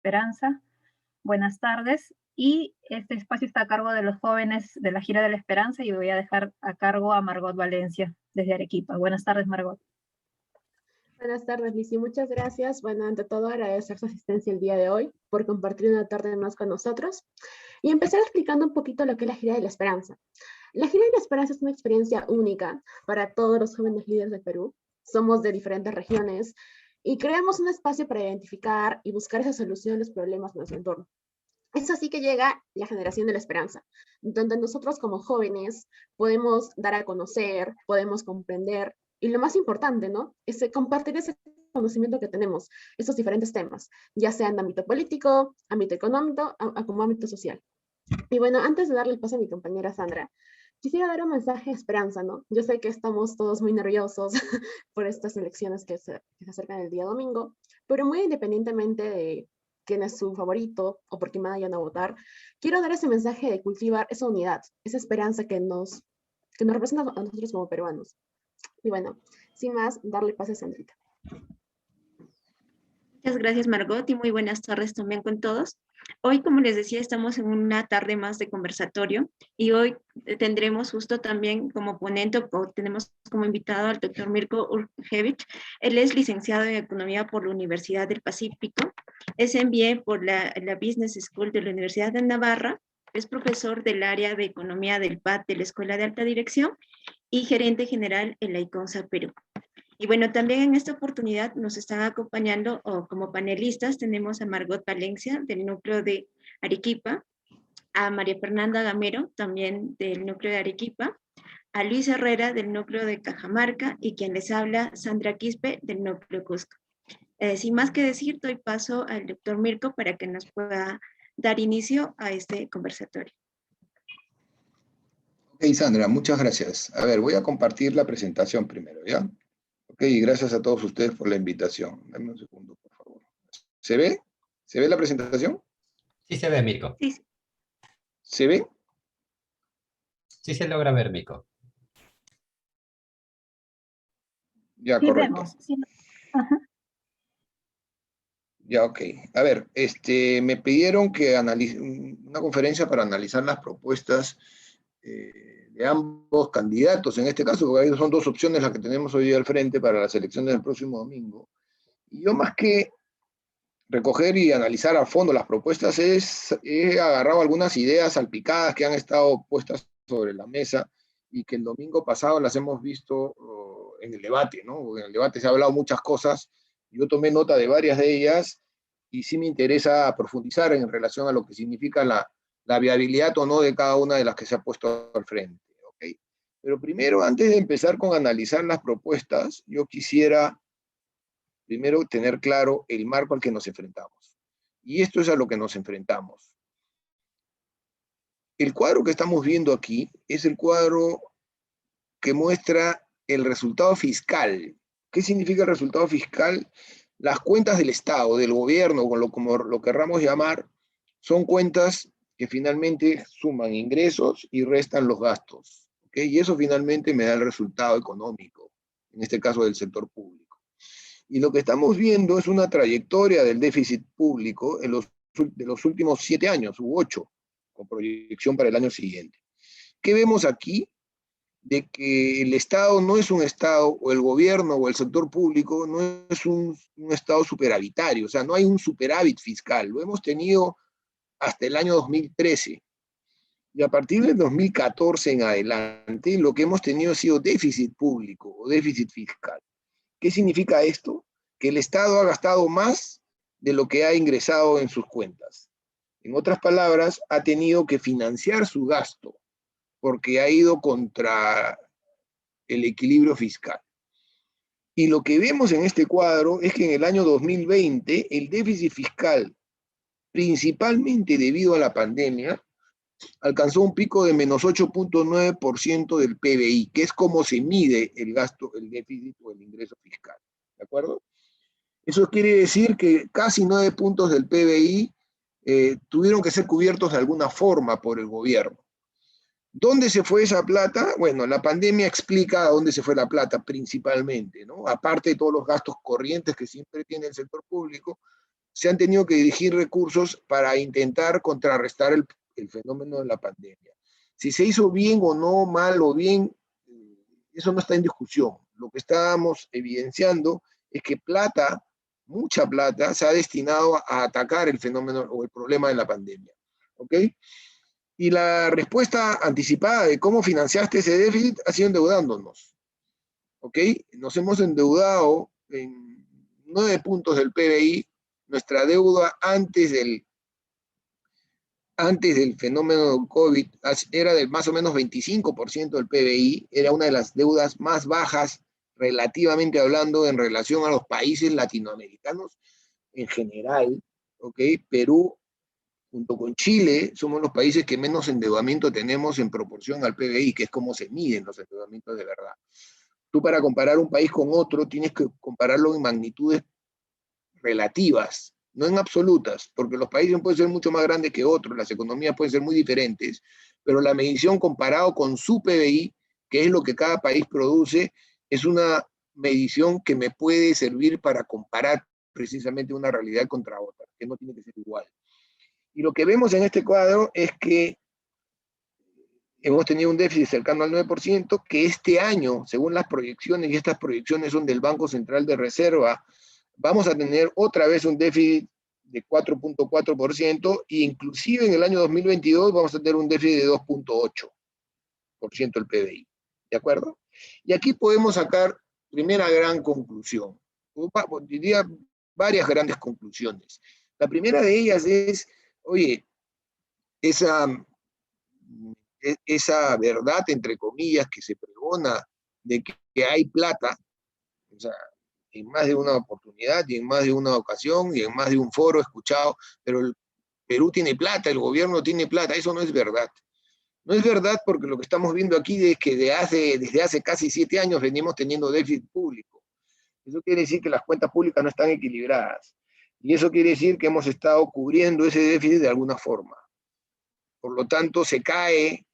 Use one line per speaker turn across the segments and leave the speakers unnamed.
Esperanza. Buenas tardes. Y este espacio está a cargo de los jóvenes de la Gira de la Esperanza y voy a dejar a cargo a Margot Valencia desde Arequipa. Buenas tardes, Margot.
Buenas tardes, Lizzy. Muchas gracias. Bueno, ante todo agradecer su asistencia el día de hoy, por compartir una tarde más con nosotros y empezar explicando un poquito lo que es la Gira de la Esperanza. La Gira de la Esperanza es una experiencia única para todos los jóvenes líderes del Perú. Somos de diferentes regiones y creamos un espacio para identificar y buscar esa solución a los problemas de nuestro entorno. Es así que llega la generación de la esperanza, donde nosotros como jóvenes podemos dar a conocer, podemos comprender, y lo más importante, ¿no? Es compartir ese conocimiento que tenemos, esos diferentes temas, ya sea en ámbito político, ámbito económico, como ámbito social. Y bueno, antes de darle el paso a mi compañera Sandra, quisiera dar un mensaje de esperanza, ¿no? Yo sé que estamos todos muy nerviosos por estas elecciones que se acercan el día domingo, pero muy independientemente de quién es su favorito o por quién vayan a votar, quiero dar ese mensaje de cultivar esa unidad, esa esperanza que nos representa a nosotros como peruanos. Y bueno, sin más, darle pase a Sandrita.
Muchas gracias, Margot, y muy buenas tardes también con todos. Hoy, como les decía, estamos en una tarde más de conversatorio y hoy tendremos justo también como ponente, o tenemos como invitado al doctor Mirko Urjevich. Él es licenciado en Economía por la Universidad del Pacífico, es MBA por la Business School de la Universidad de Navarra, es profesor del área de Economía del PAD de la Escuela de Alta Dirección y gerente general en la ICONSA Perú. Y bueno, también en esta oportunidad nos están acompañando o como panelistas tenemos a Margot Valencia del núcleo de Arequipa, a María Fernanda Gamero también del núcleo de Arequipa, a Luis Herrera del núcleo de Cajamarca y quien les habla, Sandra Quispe del núcleo Cusco. Sin más que decir, doy paso al doctor Mirko para que nos pueda dar inicio a este conversatorio.
Ok, Sandra, muchas gracias. A ver, voy a compartir la presentación primero, ¿ya? Ok, gracias a todos ustedes por la invitación. Dame un segundo, por favor. ¿Se ve? ¿Se ve la presentación?
Sí se ve, Mirko.
Sí.
¿Se ve?
Sí se logra ver, Mirko.
Ya,
Sí,
correcto.
vemos, sí. Ajá.
Ya, ok. A ver, me pidieron que analice una conferencia para analizar las propuestas de ambos candidatos, en este caso, porque son dos opciones las que tenemos hoy al frente para las elecciones del próximo domingo. Y yo más que recoger y analizar a fondo las propuestas, he agarrado algunas ideas salpicadas que han estado puestas sobre la mesa y que el domingo pasado las hemos visto en el debate, ¿no? En el debate se ha hablado muchas cosas, yo tomé nota de varias de ellas y sí me interesa profundizar en relación a lo que significa la viabilidad o no de cada una de las que se ha puesto al frente, ¿ok? Pero primero, antes de empezar con analizar las propuestas, yo quisiera primero tener claro el marco al que nos enfrentamos. Y esto es a lo que nos enfrentamos. El cuadro que estamos viendo aquí es el cuadro que muestra el resultado fiscal. ¿Qué significa el resultado fiscal? Las cuentas del Estado, del gobierno, como lo querramos llamar, son cuentas que finalmente suman ingresos y restan los gastos, ¿okay? Y eso finalmente me da el resultado económico, en este caso del sector público. Y lo que estamos viendo es una trayectoria del déficit público de los últimos 7 años, u 8, con proyección para el año siguiente. ¿Qué vemos aquí? De que el Estado no es un Estado, o el gobierno o el sector público no es un Estado superavitario, o sea, no hay un superávit fiscal, lo hemos tenido hasta el año 2013. Y a partir del 2014 en adelante, lo que hemos tenido ha sido déficit público o déficit fiscal. ¿Qué significa esto? Que el Estado ha gastado más de lo que ha ingresado en sus cuentas. En otras palabras, ha tenido que financiar su gasto porque ha ido contra el equilibrio fiscal. Y lo que vemos en este cuadro es que en el año 2020 el déficit fiscal, principalmente debido a la pandemia, alcanzó un pico de menos 8.9% del PBI, que es como se mide el gasto, el déficit o el ingreso fiscal. ¿De acuerdo? Eso quiere decir que casi 9 puntos del PBI tuvieron que ser cubiertos de alguna forma por el gobierno. ¿Dónde se fue esa plata? Bueno, la pandemia explica a dónde se fue la plata principalmente, ¿no? Aparte de todos los gastos corrientes que siempre tiene el sector público, se han tenido que dirigir recursos para intentar contrarrestar el fenómeno de la pandemia. Si se hizo bien o no, mal o bien, eso no está en discusión. Lo que estábamos evidenciando es que plata, mucha plata, se ha destinado a atacar el fenómeno o el problema de la pandemia. ¿Ok? Y la respuesta anticipada de cómo financiaste ese déficit ha sido endeudándonos. ¿Ok? Nos hemos endeudado en 9 puntos del PBI. Nuestra deuda antes del fenómeno COVID era de más o menos 25% del PBI, era una de las deudas más bajas relativamente hablando en relación a los países latinoamericanos en general, ¿ok? Perú, junto con Chile, somos los países que menos endeudamiento tenemos en proporción al PBI, que es como se miden los endeudamientos de verdad. Tú para comparar un país con otro tienes que compararlo en magnitudes relativas, no en absolutas, porque los países pueden ser mucho más grandes que otros, las economías pueden ser muy diferentes, pero la medición comparado con su PBI, que es lo que cada país produce, es una medición que me puede servir para comparar precisamente una realidad contra otra, que no tiene que ser igual. Y lo que vemos en este cuadro es que hemos tenido un déficit cercano al 9%, que este año, según las proyecciones, y estas proyecciones son del Banco Central de Reserva, vamos a tener otra vez un déficit de 4.4% e inclusive en el año 2022 vamos a tener un déficit de 2.8% del PBI. ¿De acuerdo? Y aquí podemos sacar primera gran conclusión. Diría varias grandes conclusiones. La primera de ellas es, oye, esa verdad, entre comillas, que se pregona de que hay plata, o sea, en más de una oportunidad y en más de una ocasión y en más de un foro escuchado, pero el Perú tiene plata, el gobierno tiene plata, eso no es verdad. No es verdad porque lo que estamos viendo aquí es que desde hace casi 7 años venimos teniendo déficit público. Eso quiere decir que las cuentas públicas no están equilibradas. Y eso quiere decir que hemos estado cubriendo ese déficit de alguna forma. Por lo tanto, se cae,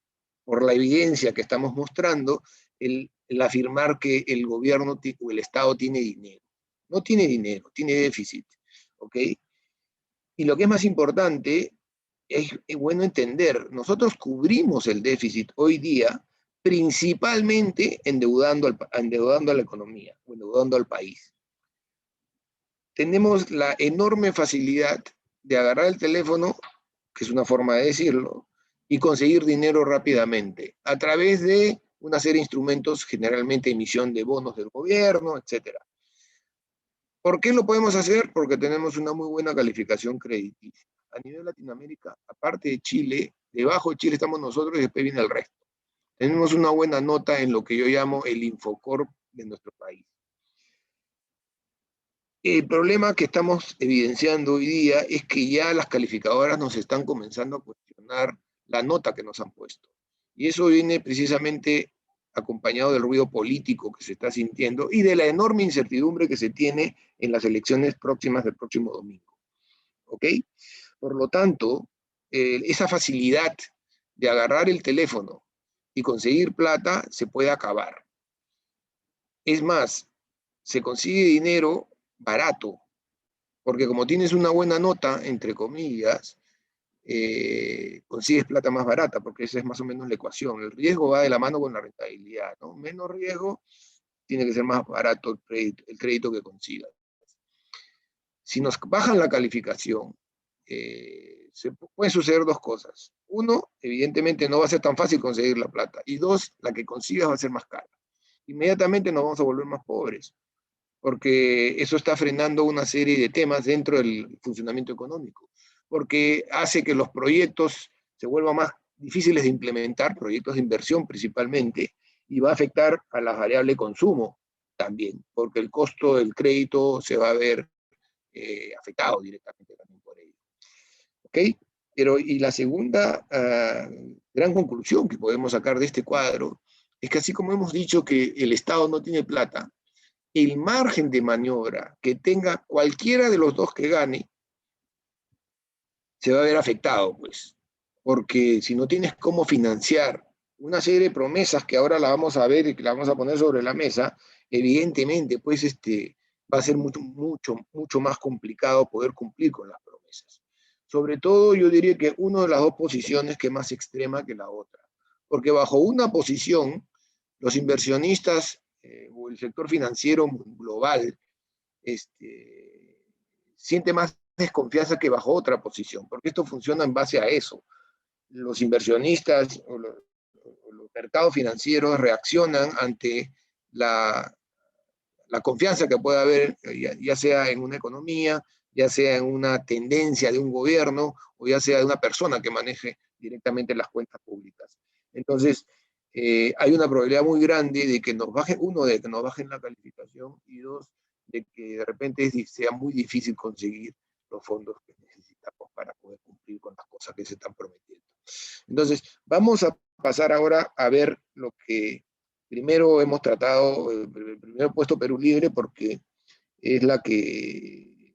por la evidencia que estamos mostrando, el afirmar que el gobierno o el Estado tiene dinero. No tiene dinero, tiene déficit. ¿Ok? Y lo que es más importante, es bueno entender, nosotros cubrimos el déficit hoy día principalmente endeudando a la economía, o endeudando al país. Tenemos la enorme facilidad de agarrar el teléfono, que es una forma de decirlo, y conseguir dinero rápidamente, a través de una serie de instrumentos, generalmente emisión de bonos del gobierno, etc. ¿Por qué lo podemos hacer? Porque tenemos una muy buena calificación crediticia. A nivel Latinoamérica, aparte de Chile, debajo de Chile estamos nosotros y después viene el resto. Tenemos una buena nota en lo que yo llamo el Infocorp de nuestro país. El problema que estamos evidenciando hoy día es que ya las calificadoras nos están comenzando a cuestionar la nota que nos han puesto. Y eso viene precisamente acompañado del ruido político que se está sintiendo y de la enorme incertidumbre que se tiene en las elecciones próximas del próximo domingo. ¿Ok? Por lo tanto, esa facilidad de agarrar el teléfono y conseguir plata se puede acabar. Es más, se consigue dinero barato, porque como tienes una buena nota, entre comillas, consigues plata más barata, porque esa es más o menos la ecuación. El riesgo va de la mano con la rentabilidad, ¿no? Menos riesgo, tiene que ser más barato el crédito que consigas. Si nos bajan la calificación, pueden suceder dos cosas. Uno, evidentemente no va a ser tan fácil conseguir la plata. Y dos, la que consigas va a ser más cara. Inmediatamente nos vamos a volver más pobres, porque eso está frenando una serie de temas dentro del funcionamiento económico, porque hace que los proyectos se vuelvan más difíciles de implementar, proyectos de inversión principalmente, y va a afectar a la variable consumo también, porque el costo del crédito se va a ver afectado directamente también por ello. ¿Ok? Pero, y la segunda gran conclusión que podemos sacar de este cuadro es que así como hemos dicho que el Estado no tiene plata, el margen de maniobra que tenga cualquiera de los dos que gane se va a ver afectado, pues, porque si no tienes cómo financiar una serie de promesas que ahora la vamos a ver y que la vamos a poner sobre la mesa, evidentemente, pues, va a ser mucho más complicado poder cumplir con las promesas. Sobre todo, yo diría que una de las dos posiciones que es más extrema que la otra. Porque bajo una posición, los inversionistas o el sector financiero global siente más desconfianza que bajo otra posición, porque esto funciona en base a eso. Los inversionistas o los mercados financieros reaccionan ante la confianza que puede haber, ya sea en una economía, ya sea en una tendencia de un gobierno, o ya sea de una persona que maneje directamente las cuentas públicas. Entonces, hay una probabilidad muy grande de que nos bajen, uno, de que nos bajen la calificación, y dos, de que de repente sea muy difícil conseguir los fondos que necesitamos para poder cumplir con las cosas que se están prometiendo. Entonces, vamos a pasar ahora a ver lo que primero hemos tratado, primero he puesto Perú Libre porque es la que,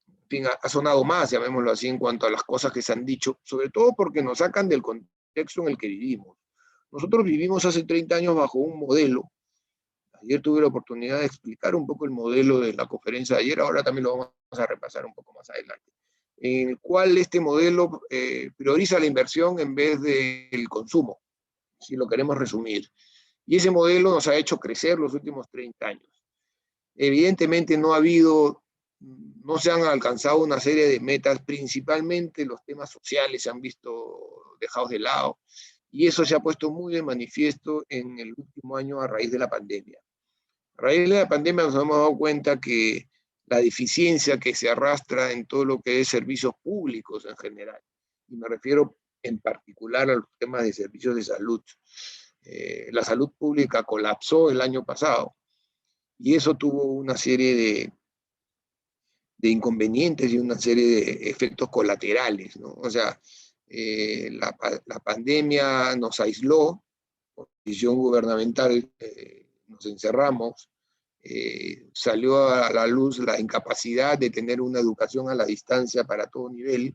en fin, ha sonado más, llamémoslo así, en cuanto a las cosas que se han dicho, sobre todo porque nos sacan del contexto en el que vivimos. Nosotros vivimos hace 30 años bajo un modelo. Ayer tuve la oportunidad de explicar un poco el modelo de la conferencia de ayer, ahora también lo vamos a repasar un poco más adelante, en el cual este modelo prioriza la inversión en vez del consumo, si lo queremos resumir. Y ese modelo nos ha hecho crecer los últimos 30 años. Evidentemente no se han alcanzado una serie de metas, principalmente los temas sociales se han visto dejados de lado, y eso se ha puesto muy de manifiesto en el último año a raíz de la pandemia. A raíz de la pandemia nos hemos dado cuenta que la deficiencia que se arrastra en todo lo que es servicios públicos en general, y me refiero en particular a los temas de servicios de salud. La salud pública colapsó el año pasado y eso tuvo una serie de inconvenientes y una serie de efectos colaterales, ¿no? O sea, la pandemia nos aisló, por decisión gubernamental, nos encerramos, salió a la luz la incapacidad de tener una educación a la distancia para todo nivel,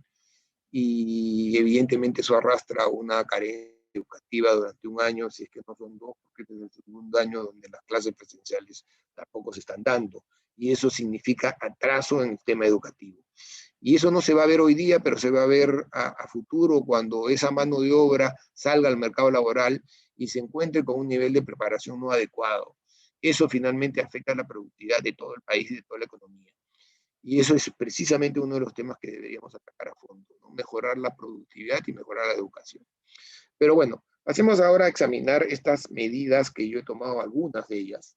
y evidentemente eso arrastra una carencia educativa durante un año, si es que no son dos, porque es el segundo año donde las clases presenciales tampoco se están dando, y eso significa atraso en el tema educativo. Y eso no se va a ver hoy día, pero se va a ver a futuro cuando esa mano de obra salga al mercado laboral y se encuentre con un nivel de preparación no adecuado. Eso finalmente afecta a la productividad de todo el país y de toda la economía. Y eso es precisamente uno de los temas que deberíamos atacar a fondo, ¿no? Mejorar la productividad y mejorar la educación. Pero bueno, pasemos ahora a examinar estas medidas que yo he tomado, algunas de ellas,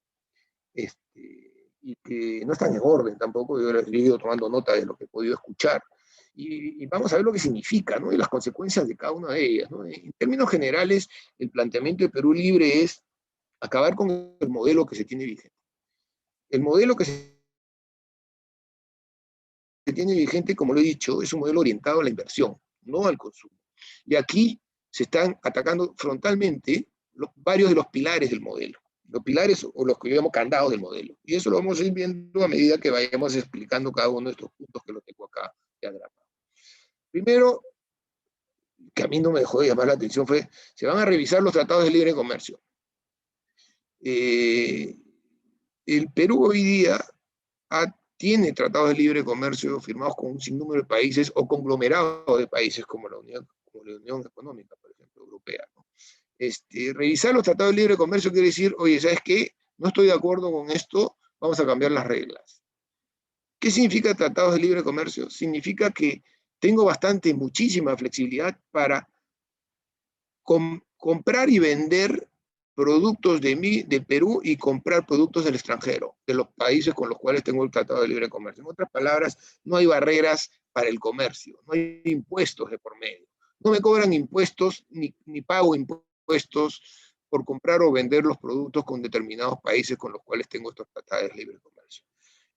y que no están en orden tampoco. Yo he ido tomando nota de lo que he podido escuchar. Y vamos a ver lo que significa, ¿no? Y las consecuencias de cada una de ellas, ¿no? En términos generales, el planteamiento de Perú Libre es acabar con el modelo que se tiene vigente. El modelo que se tiene vigente, como lo he dicho, es un modelo orientado a la inversión, no al consumo. Y aquí se están atacando frontalmente varios de los pilares del modelo. Los pilares o los que yo llamo candados del modelo. Y eso lo vamos a ir viendo a medida que vayamos explicando cada uno de estos puntos que lo tengo acá diagramado. Primero, que a mí no me dejó de llamar la atención, fue: se van a revisar los tratados de libre comercio. El Perú hoy día tiene tratados de libre comercio firmados con un sinnúmero de países o conglomerados de países como la Unión Económica, por ejemplo, Europea, ¿no? Revisar los tratados de libre comercio quiere decir: oye, ¿sabes qué? No estoy de acuerdo con esto, vamos a cambiar las reglas. ¿Qué significa tratados de libre comercio? Significa que tengo muchísima flexibilidad para comprar y vender productos de Perú y comprar productos del extranjero, de los países con los cuales tengo el tratado de libre comercio. En otras palabras, no hay barreras para el comercio, no hay impuestos de por medio. No me cobran impuestos ni pago impuestos por comprar o vender los productos con determinados países con los cuales tengo estos tratados de libre comercio.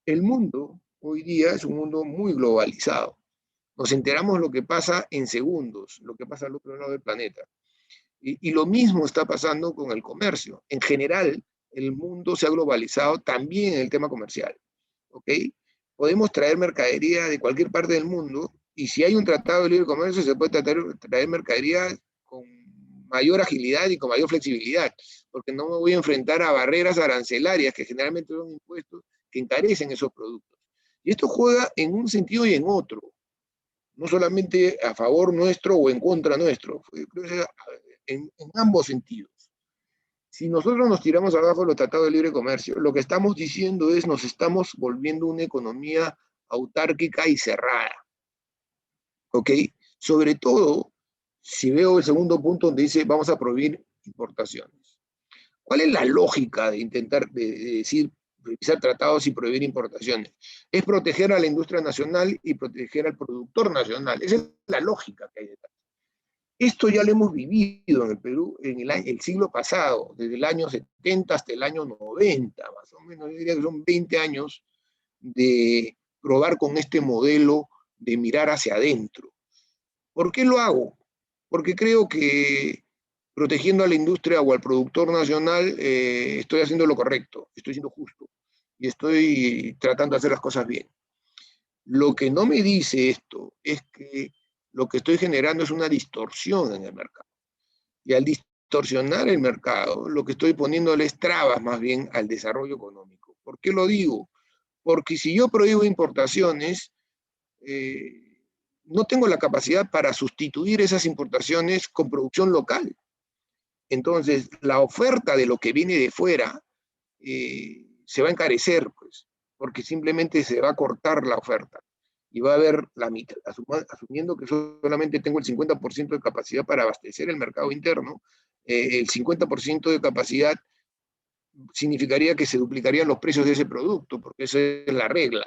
El mundo hoy día es un mundo muy globalizado. Nos enteramos lo que pasa en segundos, lo que pasa al otro lado del planeta. Y lo mismo está pasando con el comercio. En general, el mundo se ha globalizado también en el tema comercial. ¿Ok? Podemos traer mercadería de cualquier parte del mundo, y si hay un tratado de libre comercio, se puede traer mercadería con mayor agilidad y con mayor flexibilidad, porque no me voy a enfrentar a barreras arancelarias, que generalmente son impuestos que encarecen esos productos. Y esto juega en un sentido y en otro, no solamente a favor nuestro o en contra nuestro, en ambos sentidos. Si nosotros nos tiramos abajo los tratados de libre comercio, lo que estamos diciendo es nos estamos volviendo una economía autárquica y cerrada. ¿Ok? Sobre todo, si veo el segundo punto donde dice vamos a prohibir importaciones. ¿Cuál es la lógica de intentar decir revisar tratados y prohibir importaciones? Es proteger a la industria nacional y proteger al productor nacional. Esa es la lógica que hay detrás. Esto ya lo hemos vivido en el Perú en el siglo pasado, desde el año 70 hasta el año 90, más o menos. Yo diría que son 20 años de probar con este modelo de mirar hacia adentro. ¿Por qué lo hago? Porque creo que protegiendo a la industria o al productor nacional estoy haciendo lo correcto, estoy siendo justo y estoy tratando de hacer las cosas bien. Lo que no me dice esto es que lo que estoy generando es una distorsión en el mercado. Y al distorsionar el mercado, lo que estoy poniéndole es trabas más bien al desarrollo económico. ¿Por qué lo digo? Porque si yo prohíbo importaciones, no tengo la capacidad para sustituir esas importaciones con producción local. Entonces, la oferta de lo que viene de fuera se va a encarecer, pues, porque simplemente se va a cortar la oferta. Y va a haber la mitad, asumiendo que solamente tengo el 50% de capacidad para abastecer el mercado interno, el 50% de capacidad significaría que se duplicarían los precios de ese producto, porque esa es la regla.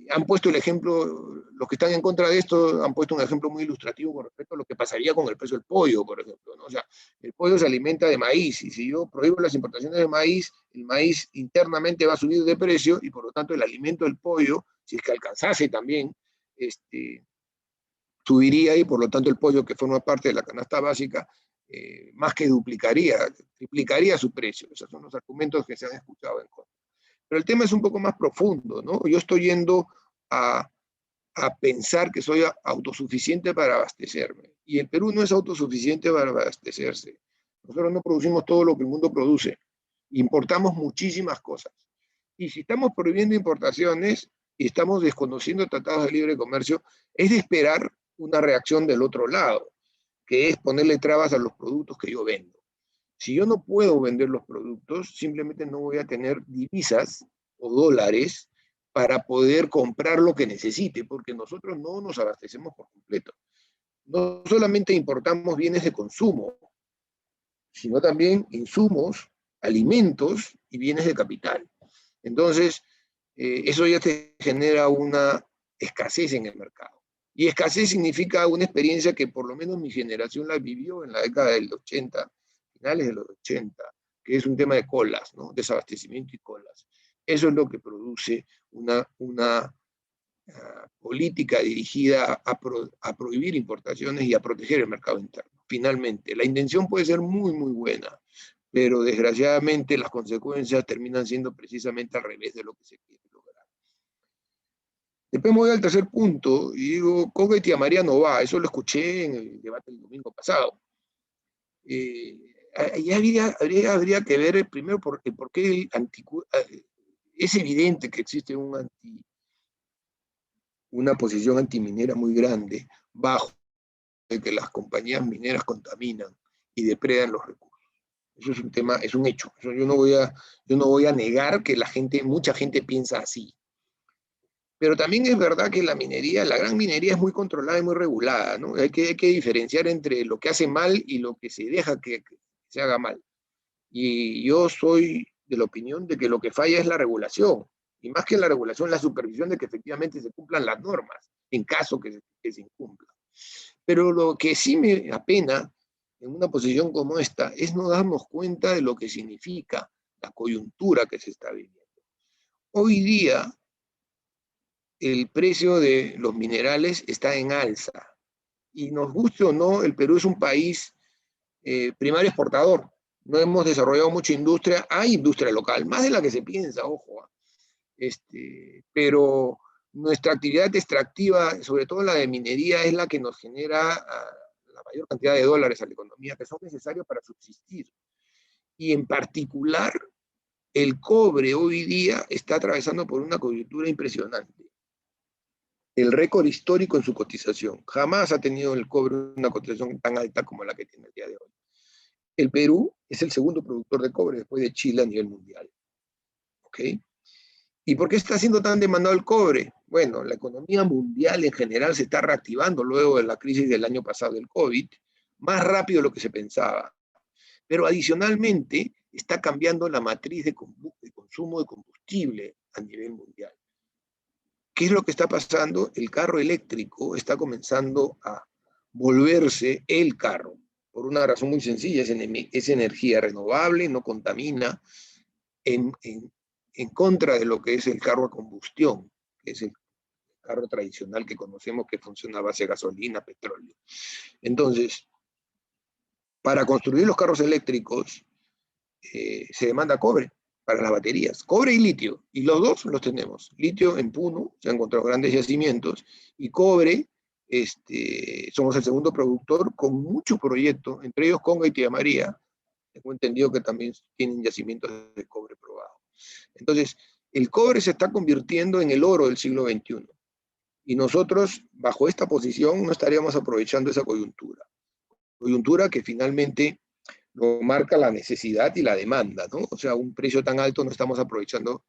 Han puesto el ejemplo, los que están en contra de esto han puesto un ejemplo muy ilustrativo con respecto a lo que pasaría con el precio del pollo, por ejemplo, ¿no? O sea, el pollo se alimenta de maíz, y si yo prohíbo las importaciones de maíz, el maíz internamente va a subir de precio, y por lo tanto el alimento del pollo, si es que alcanzase también, subiría, y por lo tanto el pollo que forma parte de la canasta básica, más que duplicaría, triplicaría su precio. Esos son los argumentos que se han escuchado en contra. Pero el tema es un poco más profundo, ¿no? Yo estoy yendo a pensar que soy autosuficiente para abastecerme. Y el Perú no es autosuficiente para abastecerse. Nosotros no producimos todo lo que el mundo produce. Importamos muchísimas cosas. Y si estamos prohibiendo importaciones y estamos desconociendo tratados de libre comercio, es de esperar una reacción del otro lado, que es ponerle trabas a los productos que yo vendo. Si yo no puedo vender los productos, simplemente no voy a tener divisas o dólares para poder comprar lo que necesite, porque nosotros no nos abastecemos por completo. No solamente importamos bienes de consumo, sino también insumos, alimentos y bienes de capital. Entonces, eso ya te genera una escasez en el mercado. Y escasez significa una experiencia que por lo menos mi generación la vivió en la década del 80, finales de los 80, que es un tema de colas, ¿no? Desabastecimiento y colas. Eso es lo que produce una política dirigida a prohibir importaciones y a proteger el mercado interno. Finalmente, la intención puede ser muy, muy buena, pero desgraciadamente las consecuencias terminan siendo precisamente al revés de lo que se quiere lograr. Después me voy al tercer punto y digo, Coca y Tía María no va, eso lo escuché en el debate del domingo pasado. Habría que ver primero por qué es evidente que existe una posición antiminera muy grande, bajo de que las compañías mineras contaminan y depredan los recursos. Eso es un tema, es un hecho. Eso yo no voy a negar que mucha gente piensa así. Pero también es verdad que la gran minería es muy controlada y muy regulada, ¿no? Hay que diferenciar entre lo que hace mal y lo que se deja que se haga mal. Y yo soy de la opinión de que lo que falla es la regulación. Y más que la regulación, la supervisión de que efectivamente se cumplan las normas, en caso que se incumplan. Pero lo que sí me apena en una posición como esta es no darnos cuenta de lo que significa la coyuntura que se está viviendo. Hoy día, el precio de los minerales está en alza. Y nos guste o no, el Perú es un país primario exportador. No hemos desarrollado mucha industria. Hay industria local, más de la que se piensa, ojo. Pero nuestra actividad extractiva, sobre todo la de minería, es la que nos genera la mayor cantidad de dólares a la economía, que son necesarios para subsistir. Y en particular, El cobre hoy día está atravesando por una coyuntura impresionante. El récord histórico en su cotización. Jamás ha tenido el cobre una cotización tan alta como la que tiene el día de hoy. El Perú es el segundo productor de cobre después de Chile a nivel mundial. ¿Ok? ¿Y por qué está siendo tan demandado el cobre? Bueno, la economía mundial en general se está reactivando luego de la crisis del año pasado del COVID, más rápido de lo que se pensaba. Pero adicionalmente está cambiando la matriz de consumo de combustible a nivel mundial. ¿Qué es lo que está pasando? El carro eléctrico está comenzando a volverse el carro, por una razón muy sencilla, es energía renovable, no contamina, en contra de lo que es el carro a combustión, que es el carro tradicional que conocemos que funciona a base de gasolina, petróleo. Entonces, para construir los carros eléctricos se demanda cobre para las baterías, cobre y litio, y los dos los tenemos. Litio en Puno, se han encontrado grandes yacimientos, y cobre, somos el segundo productor con mucho proyecto, entre ellos Conga y Tía María. Tengo entendido que también tienen yacimientos de cobre probado. Entonces, el cobre se está convirtiendo en el oro del siglo XXI. Y nosotros, bajo esta posición, no estaríamos aprovechando esa coyuntura. Coyuntura que finalmente lo marca la necesidad y la demanda, ¿no? O sea, un precio tan alto no estamos aprovechando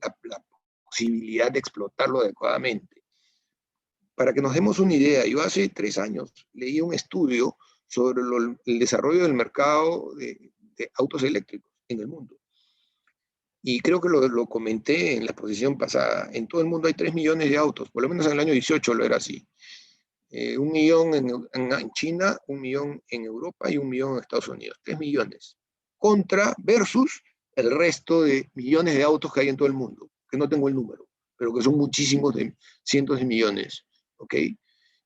la posibilidad de explotarlo adecuadamente. Para que nos demos una idea, yo hace 3 años leí un estudio sobre el desarrollo del mercado de autos eléctricos en el mundo. Y creo que lo comenté en la exposición pasada. En todo el mundo hay 3 millones de autos, por lo menos en el año 18 lo era así. 1 millón en China, 1 millón en Europa y 1 millón en Estados Unidos. 3 millones. Versus el resto de millones de autos que hay en todo el mundo, que no tengo el número, pero que son muchísimos, de cientos de millones. ¿Ok?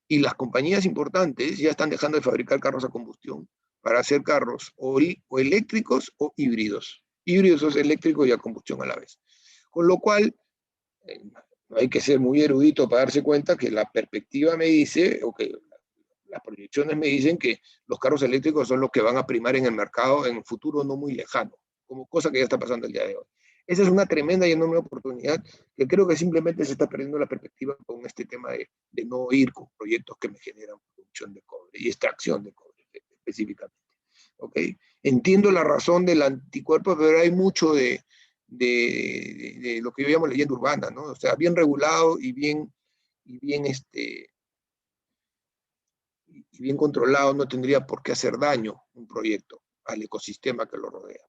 Y las compañías importantes ya están dejando de fabricar carros a combustión para hacer carros o eléctricos o híbridos. Híbridos es eléctrico y a combustión a la vez. Con lo cual, no hay que ser muy erudito para darse cuenta que la perspectiva me dice, o que las proyecciones me dicen que los carros eléctricos son los que van a primar en el mercado en un futuro no muy lejano, como cosa que ya está pasando el día de hoy. Esa es una tremenda y enorme oportunidad que creo que simplemente se está perdiendo la perspectiva con este tema de no ir con proyectos que me generan producción de cobre y extracción de cobre específicamente. ¿Okay? Entiendo la razón del anticuerpo, pero hay mucho de lo que yo llamo leyenda urbana, ¿no? O sea, bien regulado y bien controlado no tendría por qué hacer daño un proyecto al ecosistema que lo rodea.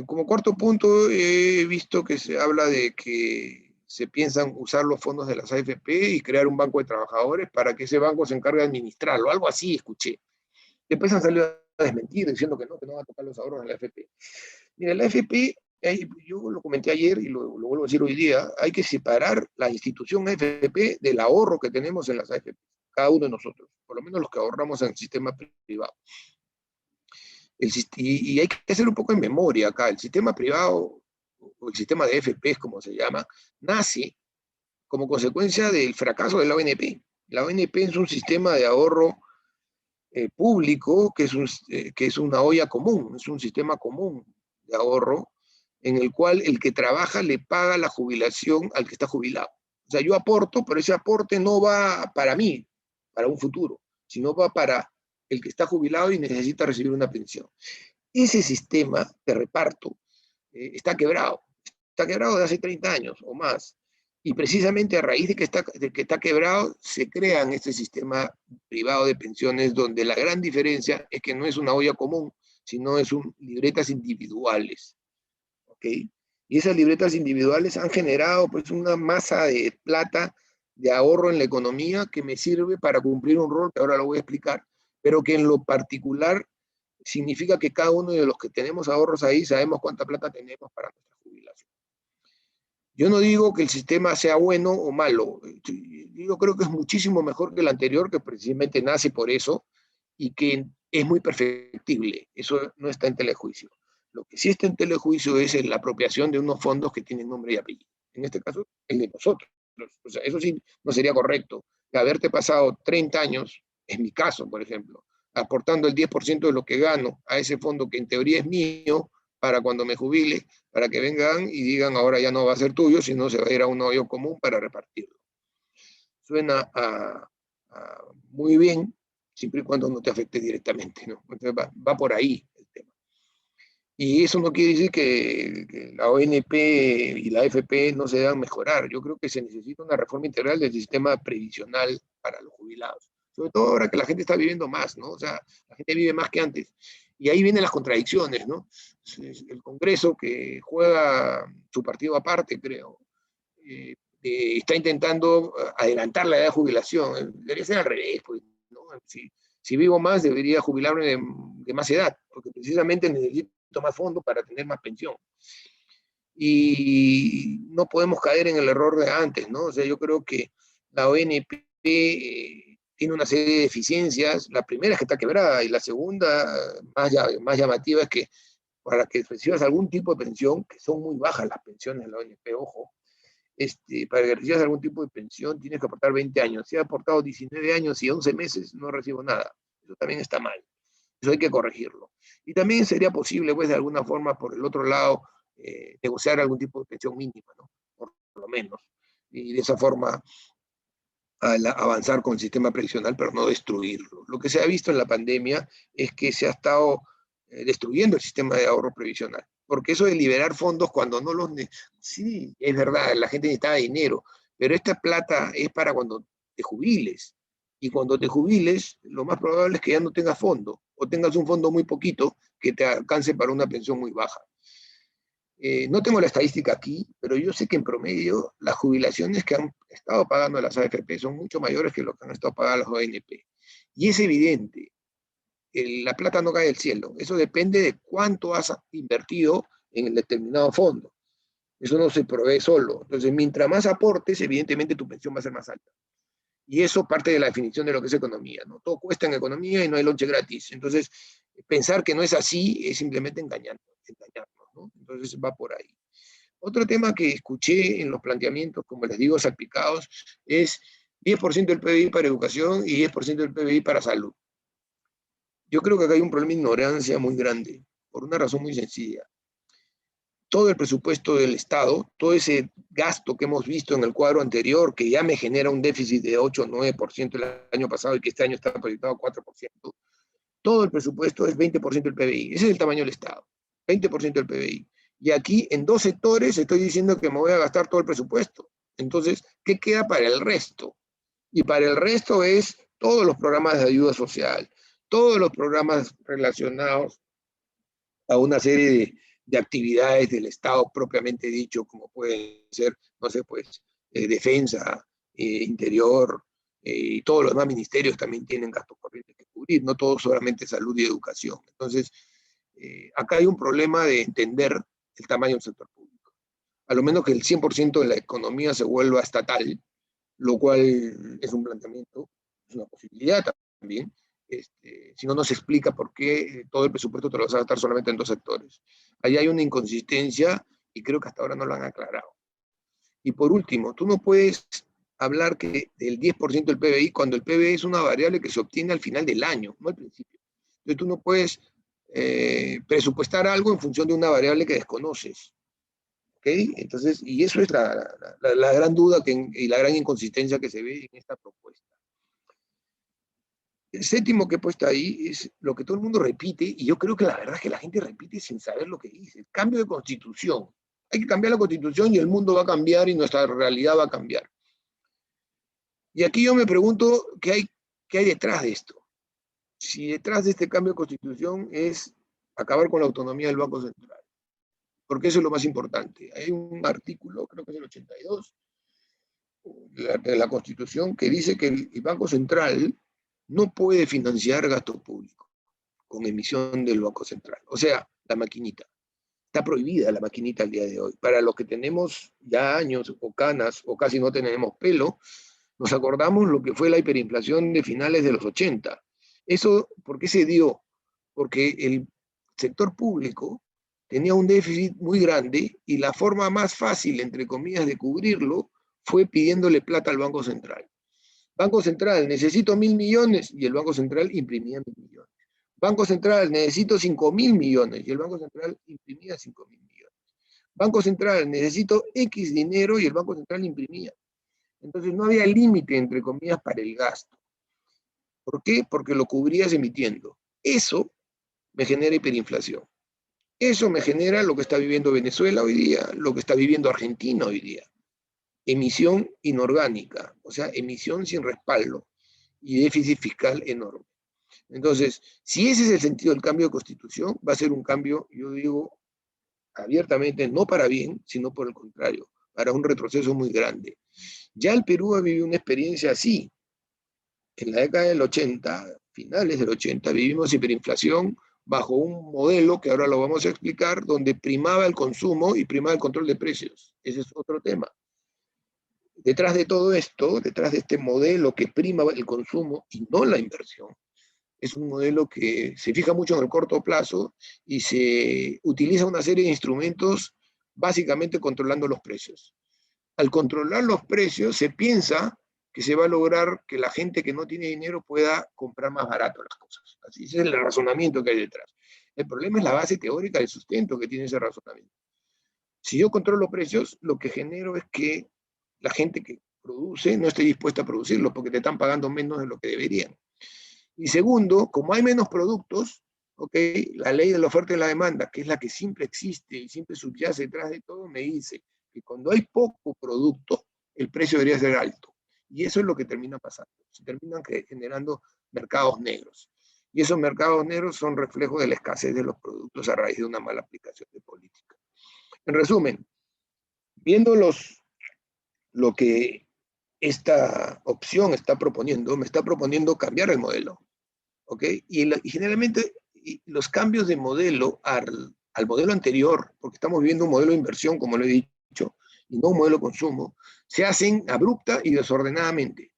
Como cuarto punto, he visto que se habla de que se piensan usar los fondos de las AFP y crear un banco de trabajadores para que ese banco se encargue de administrarlo, algo así escuché. Después han salido a desmentir diciendo que no van a tocar los ahorros de la AFP. Mira, la AFP, yo lo comenté ayer y lo vuelvo a decir hoy día, hay que separar la institución AFP del ahorro que tenemos en las AFP, cada uno de nosotros, por lo menos los que ahorramos en el sistema privado. Y hay que hacer un poco en memoria acá. El sistema privado, o el sistema de AFP, como se llama, nace como consecuencia del fracaso de la ONP. La ONP es un sistema de ahorro público que es una olla común, es un sistema común de ahorro en el cual el que trabaja le paga la jubilación al que está jubilado. O sea, yo aporto, pero ese aporte no va para mí, para un futuro, sino va para el que está jubilado y necesita recibir una pensión. Ese sistema de reparto está quebrado de hace 30 años o más. Y precisamente a raíz de que está quebrado, se crean este sistema privado de pensiones donde la gran diferencia es que no es una olla común, sino libretas individuales. ¿Ok? Y esas libretas individuales han generado pues una masa de plata de ahorro en la economía que me sirve para cumplir un rol que ahora lo voy a explicar, pero que en lo particular significa que cada uno de los que tenemos ahorros ahí sabemos cuánta plata tenemos para nuestra jubilación. Yo no digo que el sistema sea bueno o malo, yo creo que es muchísimo mejor que el anterior, que precisamente nace por eso y que es muy perfectible, eso no está en telejuicio. Lo que sí está en telejuicio es la apropiación de unos fondos que tienen nombre y apellido, en este caso el de nosotros. O sea, eso sí no sería correcto, de haberte pasado 30 años, en mi caso, por ejemplo, aportando el 10% de lo que gano a ese fondo que en teoría es mío para cuando me jubile, para que vengan y digan ahora ya no va a ser tuyo, sino se va a ir a un hoyo común para repartirlo. Suena muy bien, siempre y cuando no te afecte directamente, ¿no? Entonces va por ahí el tema. Y eso no quiere decir que la ONP y la AFP no se deban mejorar. Yo creo que se necesita una reforma integral del sistema previsional para los jubilados. Sobre todo ahora que la gente está viviendo más, ¿no? O sea, la gente vive más que antes. Y ahí vienen las contradicciones, ¿no? El Congreso, que juega su partido aparte, creo, está intentando adelantar la edad de jubilación. Debería ser al revés, pues, ¿no? Si vivo más, debería jubilarme de más edad, porque precisamente necesito más fondos para tener más pensión. Y no podemos caer en el error de antes, ¿no? O sea, yo creo que la ONP tiene una serie de deficiencias. La primera es que está quebrada, y la segunda, más llamativa, es que para que recibas algún tipo de pensión, que son muy bajas las pensiones de la ONP, ojo, para que recibas algún tipo de pensión tienes que aportar 20 años. Si he aportado 19 años y 11 meses, no recibo nada. Eso también está mal. Eso hay que corregirlo. Y también sería posible, pues, de alguna forma, por el otro lado, negociar algún tipo de pensión mínima, ¿no? Por lo menos. Y de esa forma avanzar con el sistema previsional, pero no destruirlo. Lo que se ha visto en la pandemia es que se ha estado destruyendo el sistema de ahorro previsional. Porque eso de liberar fondos cuando no los... Sí, es verdad, la gente necesita dinero, pero esta plata es para cuando te jubiles. Y cuando te jubiles, lo más probable es que ya no tengas fondo, o tengas un fondo muy poquito que te alcance para una pensión muy baja. No tengo la estadística aquí, pero yo sé que en promedio las jubilaciones que han estado pagando las AFP son mucho mayores que lo que han estado pagando las ONP. Y es evidente, la plata no cae del cielo. Eso depende de cuánto has invertido en el determinado fondo. Eso no se provee solo. Entonces, mientras más aportes, evidentemente tu pensión va a ser más alta. Y eso parte de la definición de lo que es economía, ¿no? Todo cuesta en economía y no hay lonche gratis. Entonces, pensar que no es así es simplemente engañarnos, ¿no? Entonces va por ahí. Otro tema que escuché en los planteamientos, como les digo, salpicados, es 10% del PBI para educación y 10% del PBI para salud. Yo creo que acá hay un problema de ignorancia muy grande, por una razón muy sencilla. Todo el presupuesto del Estado, todo ese gasto que hemos visto en el cuadro anterior, que ya me genera un déficit de 8 o 9% el año pasado y que este año está proyectado a 4%, todo el presupuesto es 20% del PBI. Ese es el tamaño del Estado, 20% del PBI. Y aquí en 2 sectores estoy diciendo que me voy a gastar todo el presupuesto. Entonces, ¿qué queda para el resto? Y para el resto es todos los programas de ayuda social, todos los programas relacionados a una serie de actividades del Estado propiamente dicho, como pueden ser, no sé, pues, defensa, interior, y todos los demás ministerios también tienen gastos corrientes que cubrir, no todo solamente salud y educación. Entonces, acá hay un problema de entender el tamaño del sector público. A lo menos que el 100% de la economía se vuelva estatal, lo cual es un planteamiento, es una posibilidad también. Si no, no se explica por qué todo el presupuesto te lo vas a gastar solamente en 2 sectores. Ahí hay una inconsistencia y creo que hasta ahora no lo han aclarado. Y por último, tú no puedes hablar que del 10% del PBI cuando el PBI es una variable que se obtiene al final del año, no al principio. Entonces tú no puedes presupuestar algo en función de una variable que desconoces. ¿Okay? Entonces, y eso es la gran duda y la gran inconsistencia que se ve en esta propuesta. El séptimo que he puesto ahí es lo que todo el mundo repite, y yo creo que la verdad es que la gente repite sin saber lo que dice. El cambio de constitución. Hay que cambiar la constitución y el mundo va a cambiar y nuestra realidad va a cambiar. Y aquí yo me pregunto qué hay detrás de esto. Si detrás de este cambio de constitución es acabar con la autonomía del Banco Central. Porque eso es lo más importante. Hay un artículo, creo que es el 82, de la Constitución, que dice que el Banco Central no puede financiar gasto público con emisión del Banco Central. O sea, la maquinita. Está prohibida la maquinita al día de hoy. Para los que tenemos ya años o canas o casi no tenemos pelo, nos acordamos lo que fue la hiperinflación de finales de los 80. Eso, ¿por qué se dio? Porque el sector público tenía un déficit muy grande y la forma más fácil, entre comillas, de cubrirlo fue pidiéndole plata al Banco Central. Banco Central, necesito 1.000 millones, y el Banco Central imprimía 1.000 millones. Banco Central, necesito 5.000 millones, y el Banco Central imprimía 5.000 millones. Banco Central, necesito X dinero, y el Banco Central imprimía. Entonces no había límite, entre comillas, para el gasto. ¿Por qué? Porque lo cubrías emitiendo. Eso me genera hiperinflación. Eso me genera lo que está viviendo Venezuela hoy día, lo que está viviendo Argentina hoy día. Emisión inorgánica, o sea, emisión sin respaldo y déficit fiscal enorme. Entonces, si ese es el sentido del cambio de constitución, va a ser un cambio, yo digo abiertamente, no para bien, sino por el contrario, para un retroceso muy grande. Ya el Perú ha vivido una experiencia así. En la década del 80, finales del 80, vivimos hiperinflación bajo un modelo que ahora lo vamos a explicar, donde primaba el consumo y primaba el control de precios. Ese es otro tema. Detrás de todo esto, detrás de este modelo que prima el consumo y no la inversión, es un modelo que se fija mucho en el corto plazo y se utiliza una serie de instrumentos básicamente controlando los precios. Al controlar los precios se piensa que se va a lograr que la gente que no tiene dinero pueda comprar más barato las cosas. Así es el razonamiento que hay detrás. El problema es la base teórica del sustento que tiene ese razonamiento. Si yo controlo precios, lo que genero es que la gente que produce no esté dispuesta a producirlo porque te están pagando menos de lo que deberían. Y segundo, como hay menos productos, ¿okay? La ley de la oferta y la demanda, que es la que siempre existe y siempre subyace detrás de todo, me dice que cuando hay poco producto, el precio debería ser alto. Y eso es lo que termina pasando. Se terminan generando mercados negros. Y esos mercados negros son reflejo de la escasez de los productos a raíz de una mala aplicación de política. En resumen, viendo lo que esta opción está proponiendo, me está proponiendo cambiar el modelo. ¿Okay? Y generalmente los cambios de modelo al modelo anterior, porque estamos viendo un modelo de inversión, como lo he dicho, y no un modelo de consumo, se hacen abrupta y desordenadamente,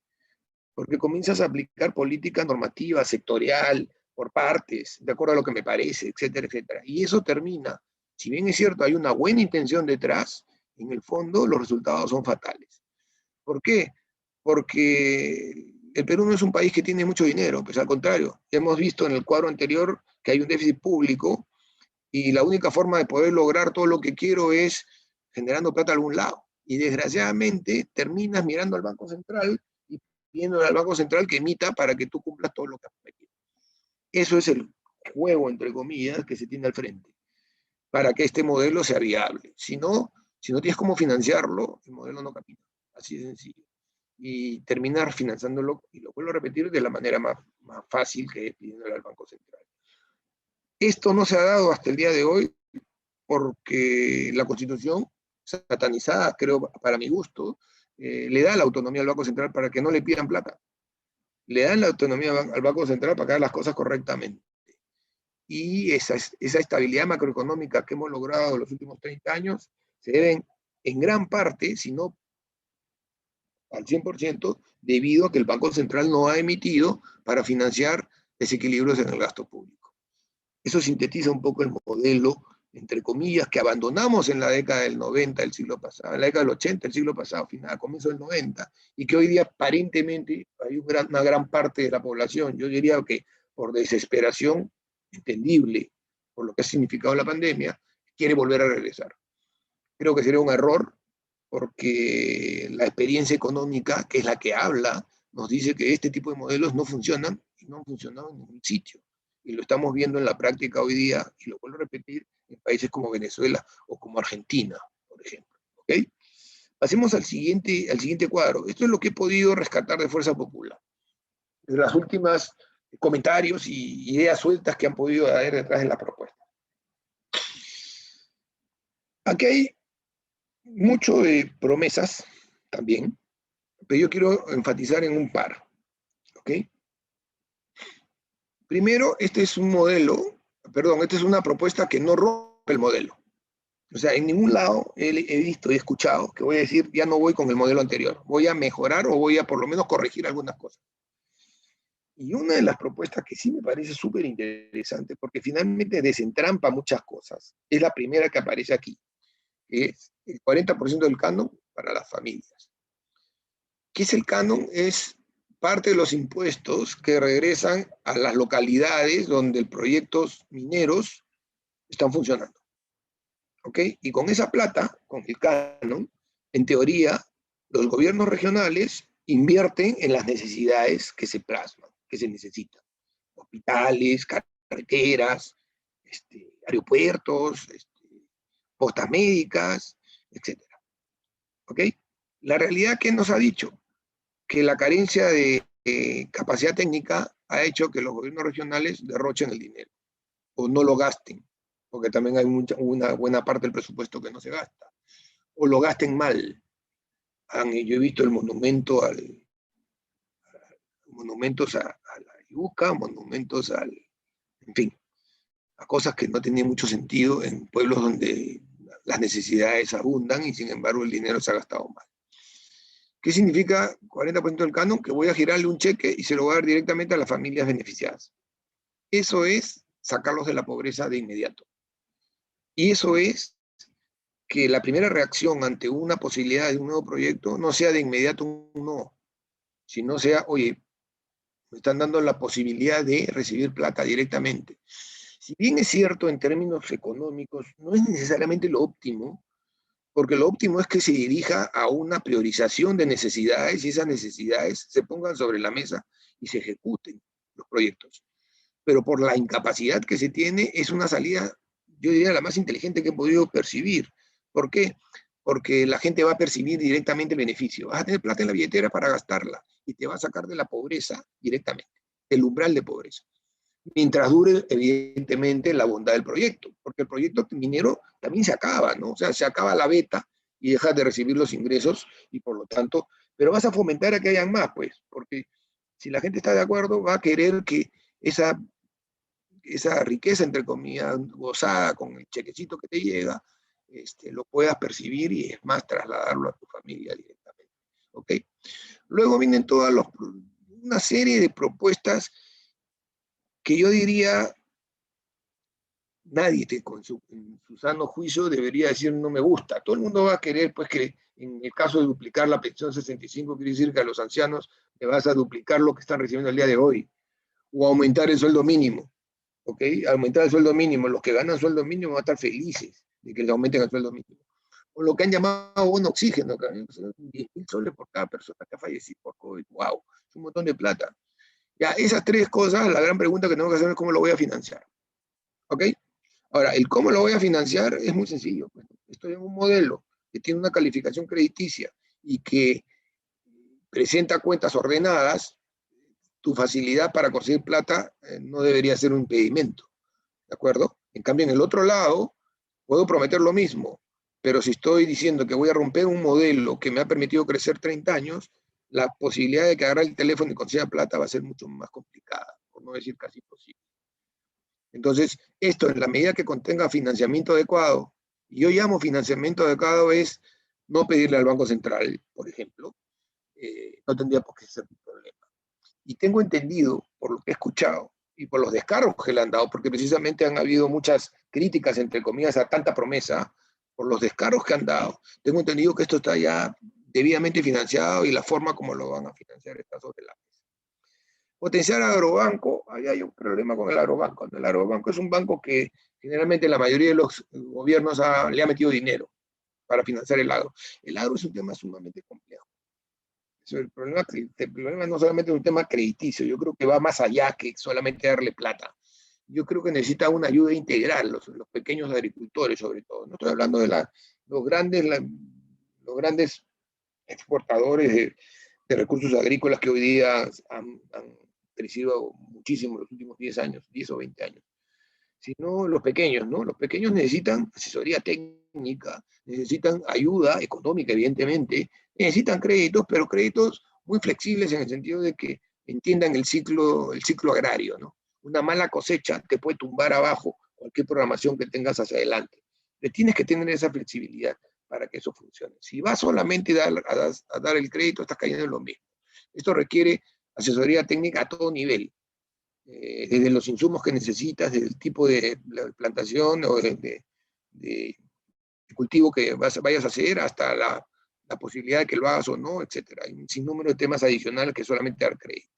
porque comienzas a aplicar política normativa, sectorial, por partes, de acuerdo a lo que me parece, etcétera, etcétera. Y eso termina, si bien es cierto, hay una buena intención detrás, en el fondo los resultados son fatales. ¿Por qué? Porque el Perú no es un país que tiene mucho dinero, pues al contrario, hemos visto en el cuadro anterior que hay un déficit público y la única forma de poder lograr todo lo que quiero es generando plata a algún lado. Y desgraciadamente terminas mirando al Banco Central y pidiendo al Banco Central que emita para que tú cumplas todo lo que has prometido. Eso es el juego, entre comillas, que se tiene al frente, para que este modelo sea viable. Si no tienes cómo financiarlo, el modelo no camina. Así de sencillo. Y terminar financiándolo, y lo vuelvo a repetir, de la manera más fácil, que es pidiéndole al Banco Central. Esto no se ha dado hasta el día de hoy porque la Constitución, satanizada, creo, para mi gusto, le da la autonomía al Banco Central para que no le pidan plata. Le dan la autonomía al Banco Central para que haga las cosas correctamente. Y esa estabilidad macroeconómica que hemos logrado en los últimos 30 años se deben en gran parte, si no al 100%, debido a que el Banco Central no ha emitido para financiar desequilibrios en el gasto público. Eso sintetiza un poco el modelo, entre comillas, que abandonamos en la década del 90 del siglo pasado, en la década del 80 del siglo pasado, final, comienzo del 90, y que hoy día aparentemente hay una gran parte de la población, yo diría que por desesperación, entendible por lo que ha significado la pandemia, quiere volver a regresar. Creo que sería un error porque la experiencia económica, que es la que habla, nos dice que este tipo de modelos no funcionan y no han funcionado en ningún sitio. Y lo estamos viendo en la práctica hoy día, y lo vuelvo a repetir, en países como Venezuela o como Argentina, por ejemplo. ¿Okay? Pasemos al siguiente cuadro. Esto es lo que he podido rescatar de Fuerza Popular. De las últimas comentarios y ideas sueltas que han podido haber detrás de la propuesta. Aquí hay mucho de promesas también, pero yo quiero enfatizar en un par. ¿Ok? Primero, este es una propuesta que no rompe el modelo. O sea, en ningún lado he visto y escuchado que voy a decir, ya no voy con el modelo anterior, voy a mejorar o voy a por lo menos corregir algunas cosas. Y una de las propuestas que sí me parece súper interesante, porque finalmente desentrampa muchas cosas, es la primera que aparece aquí, que es el 40% del canon para las familias. ¿Qué es el canon? Es parte de los impuestos que regresan a las localidades donde proyectos mineros están funcionando. ¿Ok? Y con esa plata, con el canon, en teoría, los gobiernos regionales invierten en las necesidades que se plasman, que se necesitan. Hospitales, carreteras, aeropuertos, postas médicas, etc. ¿Ok? La realidad que nos ha dicho que la carencia de capacidad técnica ha hecho que los gobiernos regionales derrochen el dinero o no lo gasten, porque también hay una buena parte del presupuesto que no se gasta, o lo gasten mal. Yo he visto el monumento monumentos a la yuca, monumentos en fin, a cosas que no tenían mucho sentido en pueblos donde las necesidades abundan y sin embargo el dinero se ha gastado mal. ¿Qué significa 40% del canon? Que voy a girarle un cheque y se lo voy a dar directamente a las familias beneficiadas. Eso es sacarlos de la pobreza de inmediato. Y eso es que la primera reacción ante una posibilidad de un nuevo proyecto no sea de inmediato un no, sino sea, oye, me están dando la posibilidad de recibir plata directamente. Si bien es cierto en términos económicos, no es necesariamente lo óptimo, porque lo óptimo es que se dirija a una priorización de necesidades y esas necesidades se pongan sobre la mesa y se ejecuten los proyectos. Pero por la incapacidad que se tiene, es una salida, yo diría, la más inteligente que he podido percibir. ¿Por qué? Porque la gente va a percibir directamente el beneficio. Vas a tener plata en la billetera para gastarla y te va a sacar de la pobreza directamente, del umbral de pobreza. Mientras dure, evidentemente, la bondad del proyecto, porque el proyecto minero también se acaba, ¿no? O sea, se acaba la beta y dejas de recibir los ingresos y por lo tanto, pero vas a fomentar a que hayan más, pues, porque si la gente está de acuerdo, va a querer que esa riqueza, entre comillas, gozada con el chequecito que te llega, lo puedas percibir y es más trasladarlo a tu familia directamente. ¿Ok? Luego vienen una serie de propuestas que yo diría, nadie en su sano juicio debería decir no me gusta. Todo el mundo va a querer, pues, que en el caso de duplicar la pensión 65, quiere decir que a los ancianos le vas a duplicar lo que están recibiendo el día de hoy, o aumentar el sueldo mínimo. ¿Ok? Aumentar el sueldo mínimo. Los que ganan sueldo mínimo van a estar felices de que les aumenten el sueldo mínimo. O lo que han llamado bono oxígeno, que 10.000 soles por cada persona que ha fallecido por COVID. ¡Wow! Es un montón de plata. Ya, esas tres cosas, la gran pregunta que tengo que hacer es cómo lo voy a financiar. ¿Ok? Ahora, el cómo lo voy a financiar es muy sencillo. Pues. Estoy en un modelo que tiene una calificación crediticia y que presenta cuentas ordenadas. Tu facilidad para conseguir plata no debería ser un impedimento. ¿De acuerdo? En cambio, en el otro lado, puedo prometer lo mismo, pero si estoy diciendo que voy a romper un modelo que me ha permitido crecer 30 años, la posibilidad de que agarre el teléfono y consiga plata va a ser mucho más complicada, por no decir casi imposible. Entonces, esto en la medida que contenga financiamiento adecuado, y yo llamo financiamiento adecuado es no pedirle al Banco Central, por ejemplo, no tendría por qué ser un problema. Y tengo entendido, por lo que he escuchado, y por los descargos que le han dado, porque precisamente han habido muchas críticas, entre comillas, a tanta promesa, por los descargos que han dado, tengo entendido que esto está ya debidamente financiado y la forma como lo van a financiar está sobre la mesa. Potenciar agrobanco, ahí hay un problema con el agrobanco. El agrobanco es un banco que generalmente la mayoría de los gobiernos le ha metido dinero para financiar el agro. El agro es un tema sumamente complejo. El problema no solamente es un tema crediticio, yo creo que va más allá que solamente darle plata. Yo creo que necesita una ayuda integral, los pequeños agricultores sobre todo. No estoy hablando de los grandes exportadores de recursos agrícolas que hoy día han crecido muchísimo en los últimos 10 años, 10 o 20 años, sino los pequeños, ¿no? Los pequeños necesitan asesoría técnica, necesitan ayuda económica, evidentemente, necesitan créditos, pero créditos muy flexibles en el sentido de que entiendan el ciclo agrario, ¿no? Una mala cosecha te puede tumbar abajo cualquier programación que tengas hacia adelante. Pero tienes que tener esa flexibilidad para que eso funcione. Si vas solamente a dar el crédito, estás cayendo en lo mismo. Esto requiere asesoría técnica a todo nivel, desde los insumos que necesitas, desde el tipo de plantación o de cultivo que vayas a hacer, hasta la posibilidad de que lo hagas o no, etcétera. Hay un sinnúmero de temas adicionales que solamente dar crédito.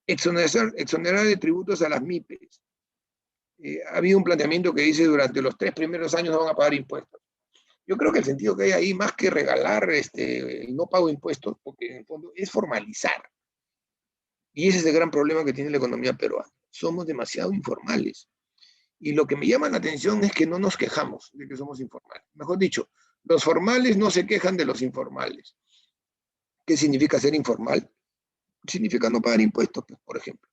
Exonerar de tributos a las MIPES. Ha habido un planteamiento que dice durante los 3 primeros años no van a pagar impuestos. Yo creo que el sentido que hay ahí, más que regalar el no pago de impuestos, porque en el fondo es formalizar. Y ese es el gran problema que tiene la economía peruana. Somos demasiado informales. Y lo que me llama la atención es que no nos quejamos de que somos informales. Mejor dicho, los formales no se quejan de los informales. ¿Qué significa ser informal? Significa no pagar impuestos, pues, por ejemplo.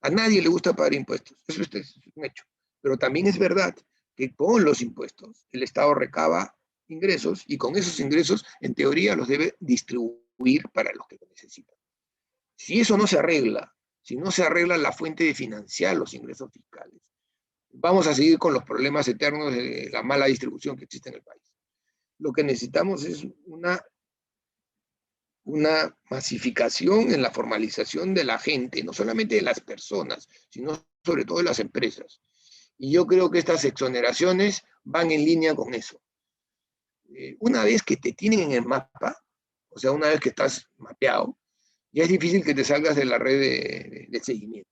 A nadie le gusta pagar impuestos. Eso es un hecho. Pero también es verdad que con los impuestos el Estado recaba ingresos y con esos ingresos, en teoría, los debe distribuir para los que lo necesitan. Si eso no se arregla, si no se arregla la fuente de financiar los ingresos fiscales, vamos a seguir con los problemas eternos de la mala distribución que existe en el país. Lo que necesitamos es una masificación en la formalización de la gente, no solamente de las personas, sino sobre todo de las empresas. Y yo creo que estas exoneraciones van en línea con eso. Una vez que te tienen en el mapa, o sea, una vez que estás mapeado, ya es difícil que te salgas de la red de seguimiento.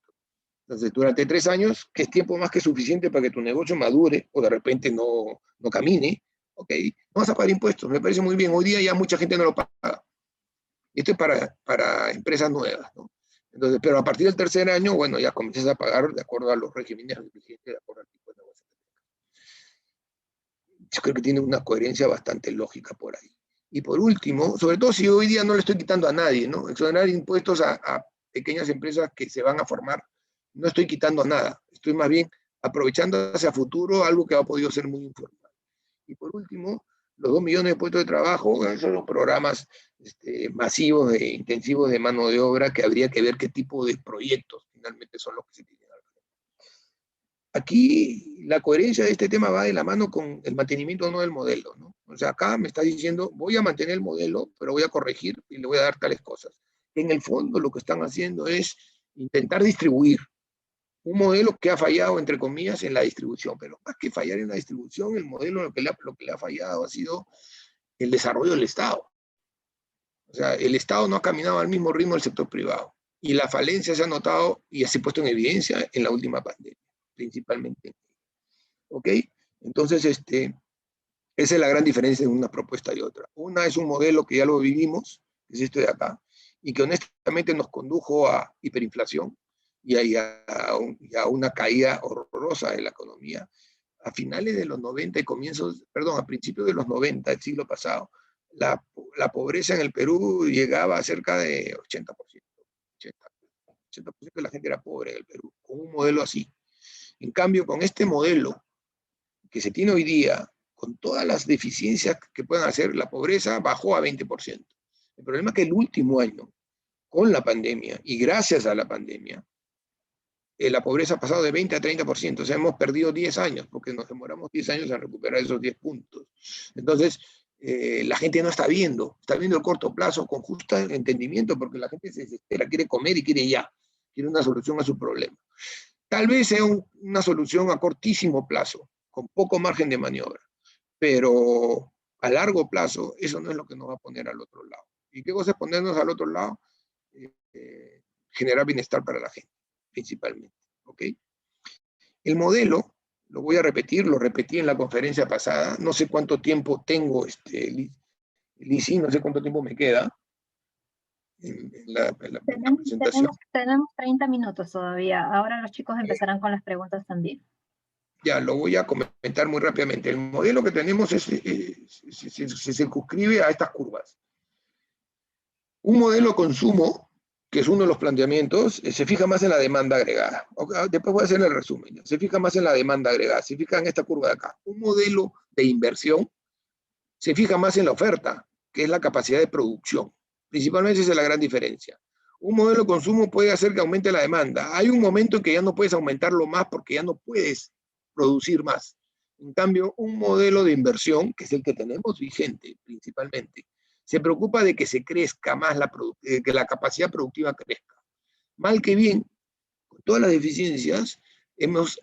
Entonces, durante 3 años, que es tiempo más que suficiente para que tu negocio madure o de repente no camine, ok, no vas a pagar impuestos, me parece muy bien. Hoy día ya mucha gente no lo paga. Esto es para empresas nuevas, ¿no? Entonces, pero a partir del 3er año, bueno, ya comienzas a pagar de acuerdo a los regímenes vigentes, de acuerdo al tipo de negocio. Yo creo que tiene una coherencia bastante lógica por ahí. Y por último, sobre todo si hoy día no le estoy quitando a nadie, ¿no? Exonerar impuestos a pequeñas empresas que se van a formar, no estoy quitando nada, estoy más bien aprovechando hacia futuro algo que ha podido ser muy informal. Y por último, los 2 millones de puestos de trabajo son los programas masivos e intensivos de mano de obra que habría que ver qué tipo de proyectos finalmente son los que se tienen. Aquí la coherencia de este tema va de la mano con el mantenimiento o no del modelo, ¿no? O sea, acá me está diciendo, voy a mantener el modelo, pero voy a corregir y le voy a dar tales cosas. En el fondo lo que están haciendo es intentar distribuir un modelo que ha fallado, entre comillas, en la distribución, pero más que fallar en la distribución, el modelo lo que le ha fallado ha sido el desarrollo del Estado. O sea, el Estado no ha caminado al mismo ritmo del sector privado, y la falencia se ha notado y se ha puesto en evidencia en la última pandemia, principalmente. ¿Ok? Entonces, esa es la gran diferencia de una propuesta y otra. Una es un modelo que ya lo vivimos, que es esto de acá, y que honestamente nos condujo a hiperinflación, y a una caída horrorosa de la economía. A finales de los 90 y a principios de los 90 del siglo pasado, la pobreza en el Perú llegaba a cerca de 80%. 80% de la gente era pobre en el Perú, con un modelo así. En cambio, con este modelo que se tiene hoy día, con todas las deficiencias que puedan hacer, la pobreza bajó a 20%. El problema es que el último año, con la pandemia, y gracias a la pandemia, la pobreza ha pasado de 20 a 30%, o sea, hemos perdido 10 años, porque nos demoramos 10 años en recuperar esos 10 puntos. Entonces, la gente no está viendo el corto plazo con justo entendimiento, porque la gente se desespera, quiere comer y quiere ya, quiere una solución a su problema. Tal vez sea una solución a cortísimo plazo, con poco margen de maniobra, pero a largo plazo eso no es lo que nos va a poner al otro lado. ¿Y qué cosa es ponernos al otro lado? Generar bienestar para la gente, principalmente. ¿Ok? El modelo, lo voy a repetir, lo repetí en la conferencia pasada, no sé cuánto tiempo tengo, Lisi, no sé cuánto tiempo me queda en la presentación.
Tenemos 30 minutos todavía. Ahora los chicos empezarán con las preguntas también.
Ya, lo voy a comentar muy rápidamente. El modelo que tenemos se circunscribe a estas curvas. Un modelo de consumo, que es uno de los planteamientos, se fija más en la demanda agregada. Después voy a hacer el resumen. Se fija más en la demanda agregada, se fija en esta curva de acá. Un modelo de inversión se fija más en la oferta, que es la capacidad de producción. Principalmente esa es la gran diferencia. Un modelo de consumo puede hacer que aumente la demanda. Hay un momento en que ya no puedes aumentarlo más porque ya no puedes producir más. En cambio, un modelo de inversión, que es el que tenemos vigente principalmente, se preocupa de que se crezca más, que la capacidad productiva crezca. Mal que bien, con todas las deficiencias, hemos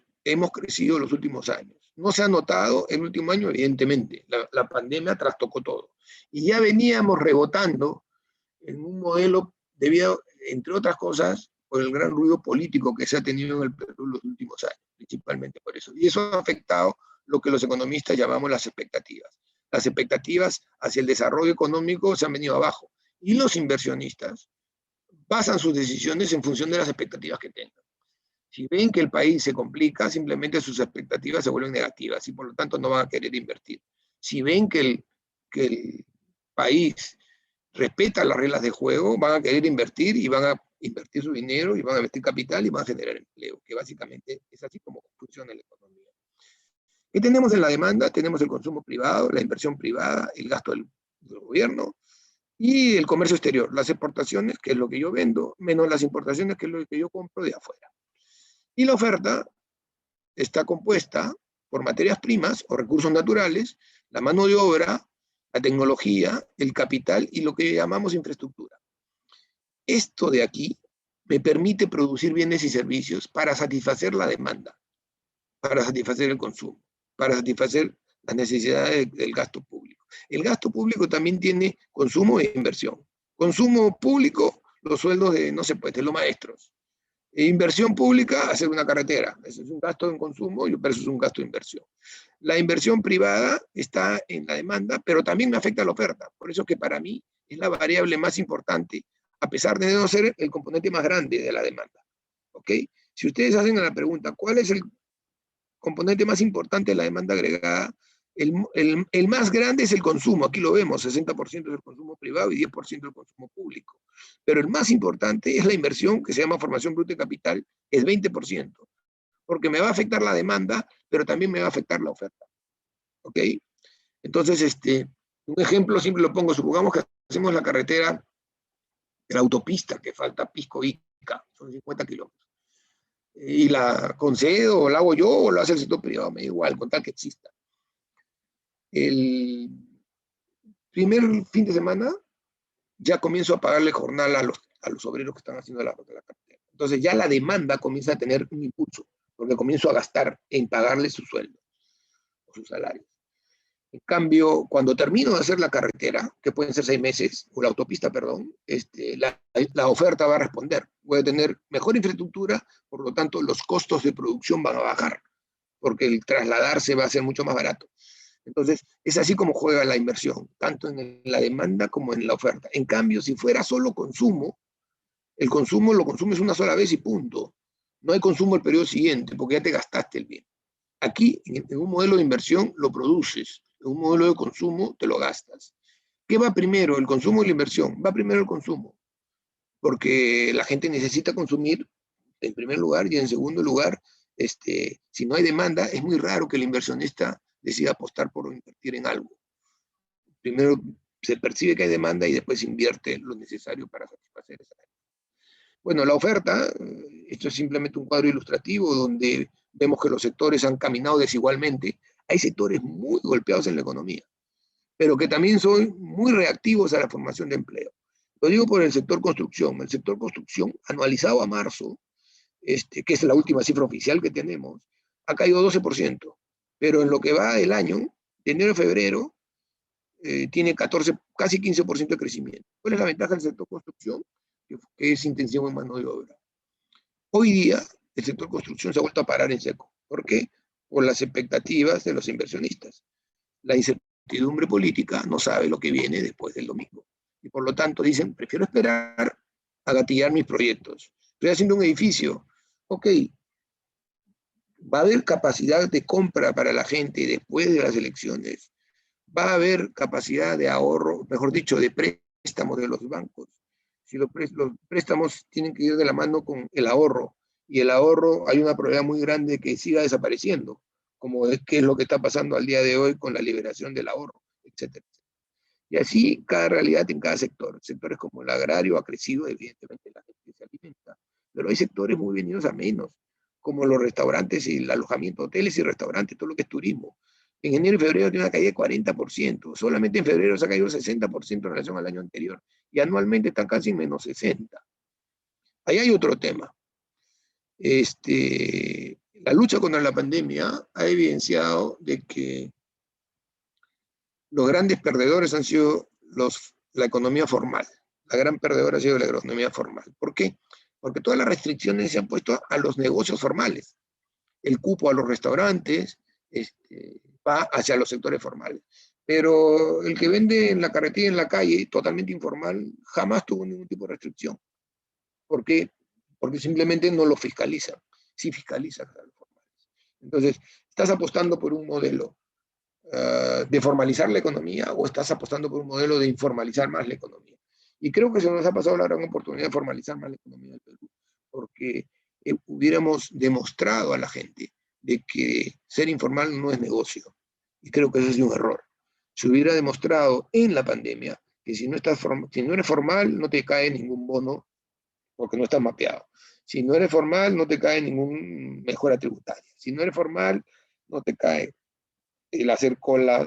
crecido los últimos años. No se ha notado el último año, evidentemente. La pandemia trastocó todo. Y ya veníamos rebotando en un modelo debido, entre otras cosas, por el gran ruido político que se ha tenido en el Perú en los últimos años, principalmente por eso. Y eso ha afectado lo que los economistas llamamos las expectativas. Las expectativas hacia el desarrollo económico se han venido abajo. Y los inversionistas basan sus decisiones en función de las expectativas que tengan. Si ven que el país se complica, simplemente sus expectativas se vuelven negativas y por lo tanto no van a querer invertir. Si ven que el país respeta las reglas de juego, van a querer invertir y van a invertir su dinero y van a invertir capital y van a generar empleo, que básicamente es así como funciona la economía. ¿Qué tenemos en la demanda? Tenemos el consumo privado, la inversión privada, el gasto del gobierno y el comercio exterior, las exportaciones, que es lo que yo vendo, menos las importaciones, que es lo que yo compro de afuera. Y la oferta está compuesta por materias primas o recursos naturales, la mano de obra, la tecnología, el capital y lo que llamamos infraestructura. Esto de aquí me permite producir bienes y servicios para satisfacer la demanda, para satisfacer el consumo, para satisfacer las necesidades del gasto público. El gasto público también tiene consumo e inversión. Consumo público, los sueldos de, no sé, pues, de los maestros. Inversión pública, hacer una carretera. Eso es un gasto en consumo, pero eso es un gasto de inversión. La inversión privada está en la demanda, pero también me afecta a la oferta. Por eso que para mí es la variable más importante, a pesar de no ser el componente más grande de la demanda. ¿Ok? Si ustedes hacen la pregunta, ¿cuál es el componente más importante de la demanda agregada? El más grande es el consumo, aquí lo vemos, 60% del consumo privado y 10% del consumo público. Pero el más importante es la inversión, que se llama formación bruta de capital, es 20%, porque me va a afectar la demanda, pero también me va a afectar la oferta. ¿Ok? Entonces, un ejemplo siempre lo pongo, supongamos que hacemos la carretera, la autopista, que falta Pisco-Ica, son 50 kilómetros. Y la concedo, o la hago yo, o lo hace el sector privado, me da igual, con tal que exista. El primer fin de semana ya comienzo a pagarle jornal a los obreros que están haciendo la carretera. Entonces ya la demanda comienza a tener un impulso, porque comienzo a gastar en pagarle su sueldo o sus salarios. En cambio, cuando termino de hacer la carretera, que pueden ser 6 meses, o la autopista, perdón, la oferta va a responder. Voy a tener mejor infraestructura, por lo tanto los costos de producción van a bajar, porque el trasladarse va a ser mucho más barato. Entonces, es así como juega la inversión, tanto en la demanda como en la oferta. En cambio, si fuera solo consumo, el consumo lo consumes una sola vez y punto. No hay consumo el periodo siguiente, porque ya te gastaste el bien. Aquí, en un modelo de inversión, lo produces. En un modelo de consumo, te lo gastas. ¿Qué va primero, el consumo o la inversión? Va primero el consumo, porque la gente necesita consumir en primer lugar, y en segundo lugar, si no hay demanda, es muy raro que el inversionista decida apostar por invertir en algo. Primero se percibe que hay demanda y después invierte lo necesario para satisfacer esa demanda. Bueno, la oferta, esto es simplemente un cuadro ilustrativo donde vemos que los sectores han caminado desigualmente. Hay sectores muy golpeados en la economía, pero que también son muy reactivos a la formación de empleo. Lo digo por el sector construcción. El sector construcción, anualizado a marzo, que es la última cifra oficial que tenemos, ha caído 12%, pero en lo que va del año, de enero a febrero, tiene 14, casi 15% de crecimiento. ¿Cuál es la ventaja del sector construcción? Que es intensivo en mano de obra. Hoy día, el sector construcción se ha vuelto a parar en seco. ¿Por qué? Por las expectativas de los inversionistas. La incertidumbre política no sabe lo que viene después del domingo. Y por lo tanto dicen, prefiero esperar a gatillar mis proyectos. Estoy haciendo un edificio. Ok, va a haber capacidad de compra para la gente después de las elecciones. Va a haber capacidad de ahorro, mejor dicho, de préstamos de los bancos. Si los préstamos tienen que ir de la mano con el ahorro, y el ahorro hay una probabilidad muy grande de que siga desapareciendo, como es que es lo que está pasando al día de hoy con la liberación del ahorro, etcétera. Y así cada realidad en cada sector. Sectores como el agrario ha crecido, evidentemente la gente se alimenta, pero hay sectores muy venidos a menos, como los restaurantes y el alojamiento, hoteles y restaurantes, todo lo que es turismo. En enero y febrero tiene una caída de 40%, solamente en febrero se ha caído 60% en relación al año anterior, y anualmente están casi en menos 60%. Ahí hay otro tema. La lucha contra la pandemia ha evidenciado de que los grandes perdedores han sido la economía formal. La gran perdedora ha sido la economía formal. ¿Por qué? Porque todas las restricciones se han puesto a los negocios formales. El cupo a los restaurantes va hacia los sectores formales. Pero el que vende en la carretera, en la calle, totalmente informal, jamás tuvo ningún tipo de restricción. ¿Por qué? Porque simplemente no lo fiscalizan. Sí fiscalizan a los formales. Entonces, ¿estás apostando por un modelo de formalizar la economía o estás apostando por un modelo de informalizar más la economía? Y creo que se nos ha pasado la gran oportunidad de formalizar más la economía del Perú, porque hubiéramos demostrado a la gente de que ser informal no es negocio. Y creo que eso es un error. Se hubiera demostrado en la pandemia que si no eres formal no te cae ningún bono porque no estás mapeado. Si no eres formal no te cae ningún mejora tributaria. Si no eres formal no te cae el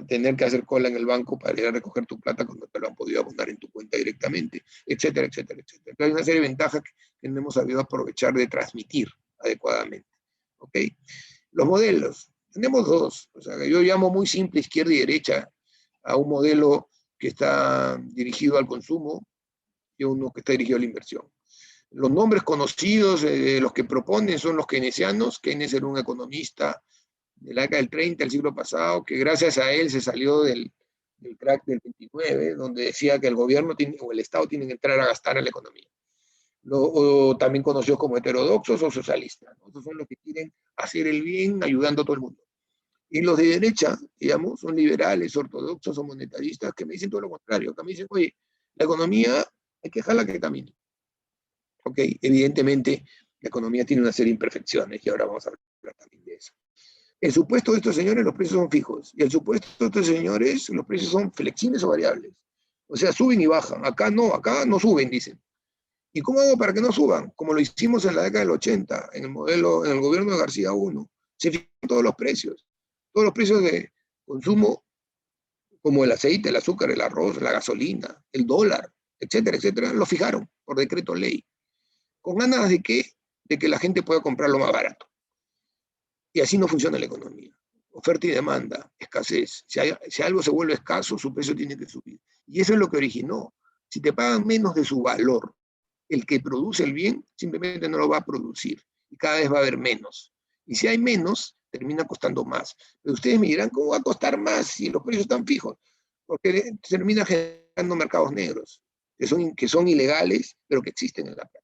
tener que hacer cola en el banco para ir a recoger tu plata cuando te lo han podido abonar en tu cuenta directamente, etcétera, etcétera, etcétera. Entonces, hay una serie de ventajas que no hemos sabido aprovechar de transmitir adecuadamente. ¿Ok? Los modelos. Tenemos dos. O sea, yo llamo muy simple izquierda y derecha a un modelo que está dirigido al consumo y uno que está dirigido a la inversión. Los nombres conocidos, los que proponen, son los keynesianos. Keynes era un economista de la década del 30, el siglo pasado, que gracias a él se salió del crack del 29, donde decía que el gobierno o el Estado tienen que entrar a gastar en la economía. O también conocidos como heterodoxos o socialistas, ¿no? Esos son los que quieren hacer el bien ayudando a todo el mundo. Y los de derecha, digamos, son liberales, ortodoxos o monetaristas, que me dicen todo lo contrario, que me dicen, oye, la economía hay que dejarla que camine. Ok, evidentemente la economía tiene una serie de imperfecciones y ahora vamos a hablar también de eso. El supuesto de estos señores, los precios son fijos. Y el supuesto de estos señores, los precios son flexibles o variables. O sea, suben y bajan. Acá no suben, dicen. ¿Y cómo hago para que no suban? Como lo hicimos en la década del 80, en el gobierno de García I. Se fijan todos los precios. Todos los precios de consumo, como el aceite, el azúcar, el arroz, la gasolina, el dólar, etcétera, etcétera, lo fijaron por decreto ley. ¿Con ganas de qué? De que la gente pueda comprarlo más barato. Y así no funciona la economía. Oferta y demanda, escasez. Si algo se vuelve escaso, su precio tiene que subir. Y eso es lo que originó. Si te pagan menos de su valor, el que produce el bien simplemente no lo va a producir. Y cada vez va a haber menos. Y si hay menos, termina costando más. Pero ustedes me dirán, ¿cómo va a costar más si los precios están fijos? Porque termina generando mercados negros, que son ilegales, pero que existen en la práctica.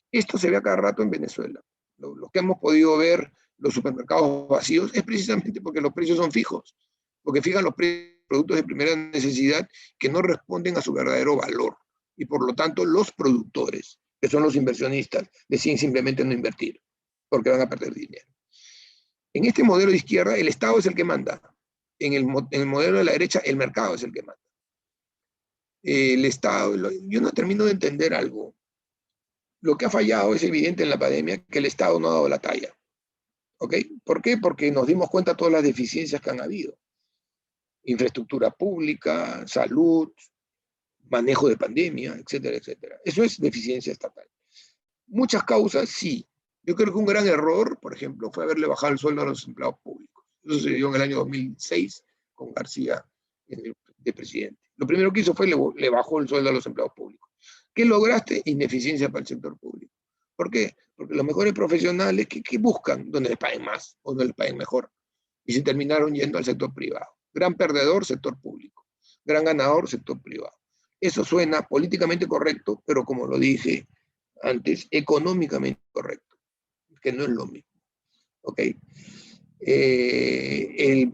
Esto se ve a cada rato en Venezuela. Lo que hemos podido ver, los supermercados vacíos, es precisamente porque los precios son fijos, porque fijan los productos de primera necesidad que no responden a su verdadero valor. Y por lo tanto, los productores, que son los inversionistas, deciden simplemente no invertir, porque van a perder dinero. En este modelo de izquierda, el Estado es el que manda. En el modelo de la derecha, el mercado es el que manda. El Estado, yo no termino de entender algo. Lo que ha fallado es evidente en la pandemia, que el Estado no ha dado la talla. ¿Ok? ¿Por qué? Porque nos dimos cuenta de todas las deficiencias que han habido. Infraestructura pública, salud, manejo de pandemia, etcétera, etcétera. Eso es deficiencia estatal. Muchas causas, sí. Yo creo que un gran error, por ejemplo, fue haberle bajado el sueldo a los empleados públicos. Eso se dio en el año 2006 con García de presidente. Lo primero que hizo fue le bajó el sueldo a los empleados públicos. ¿Qué lograste? Ineficiencia para el sector público. ¿Por qué? Porque los mejores profesionales, ¿qué buscan? Donde les paguen más o donde les paguen mejor. Y se terminaron yendo al sector privado. Gran perdedor, sector público. Gran ganador, sector privado. Eso suena políticamente correcto, pero como lo dije antes, económicamente correcto, que no es lo mismo. ¿Ok?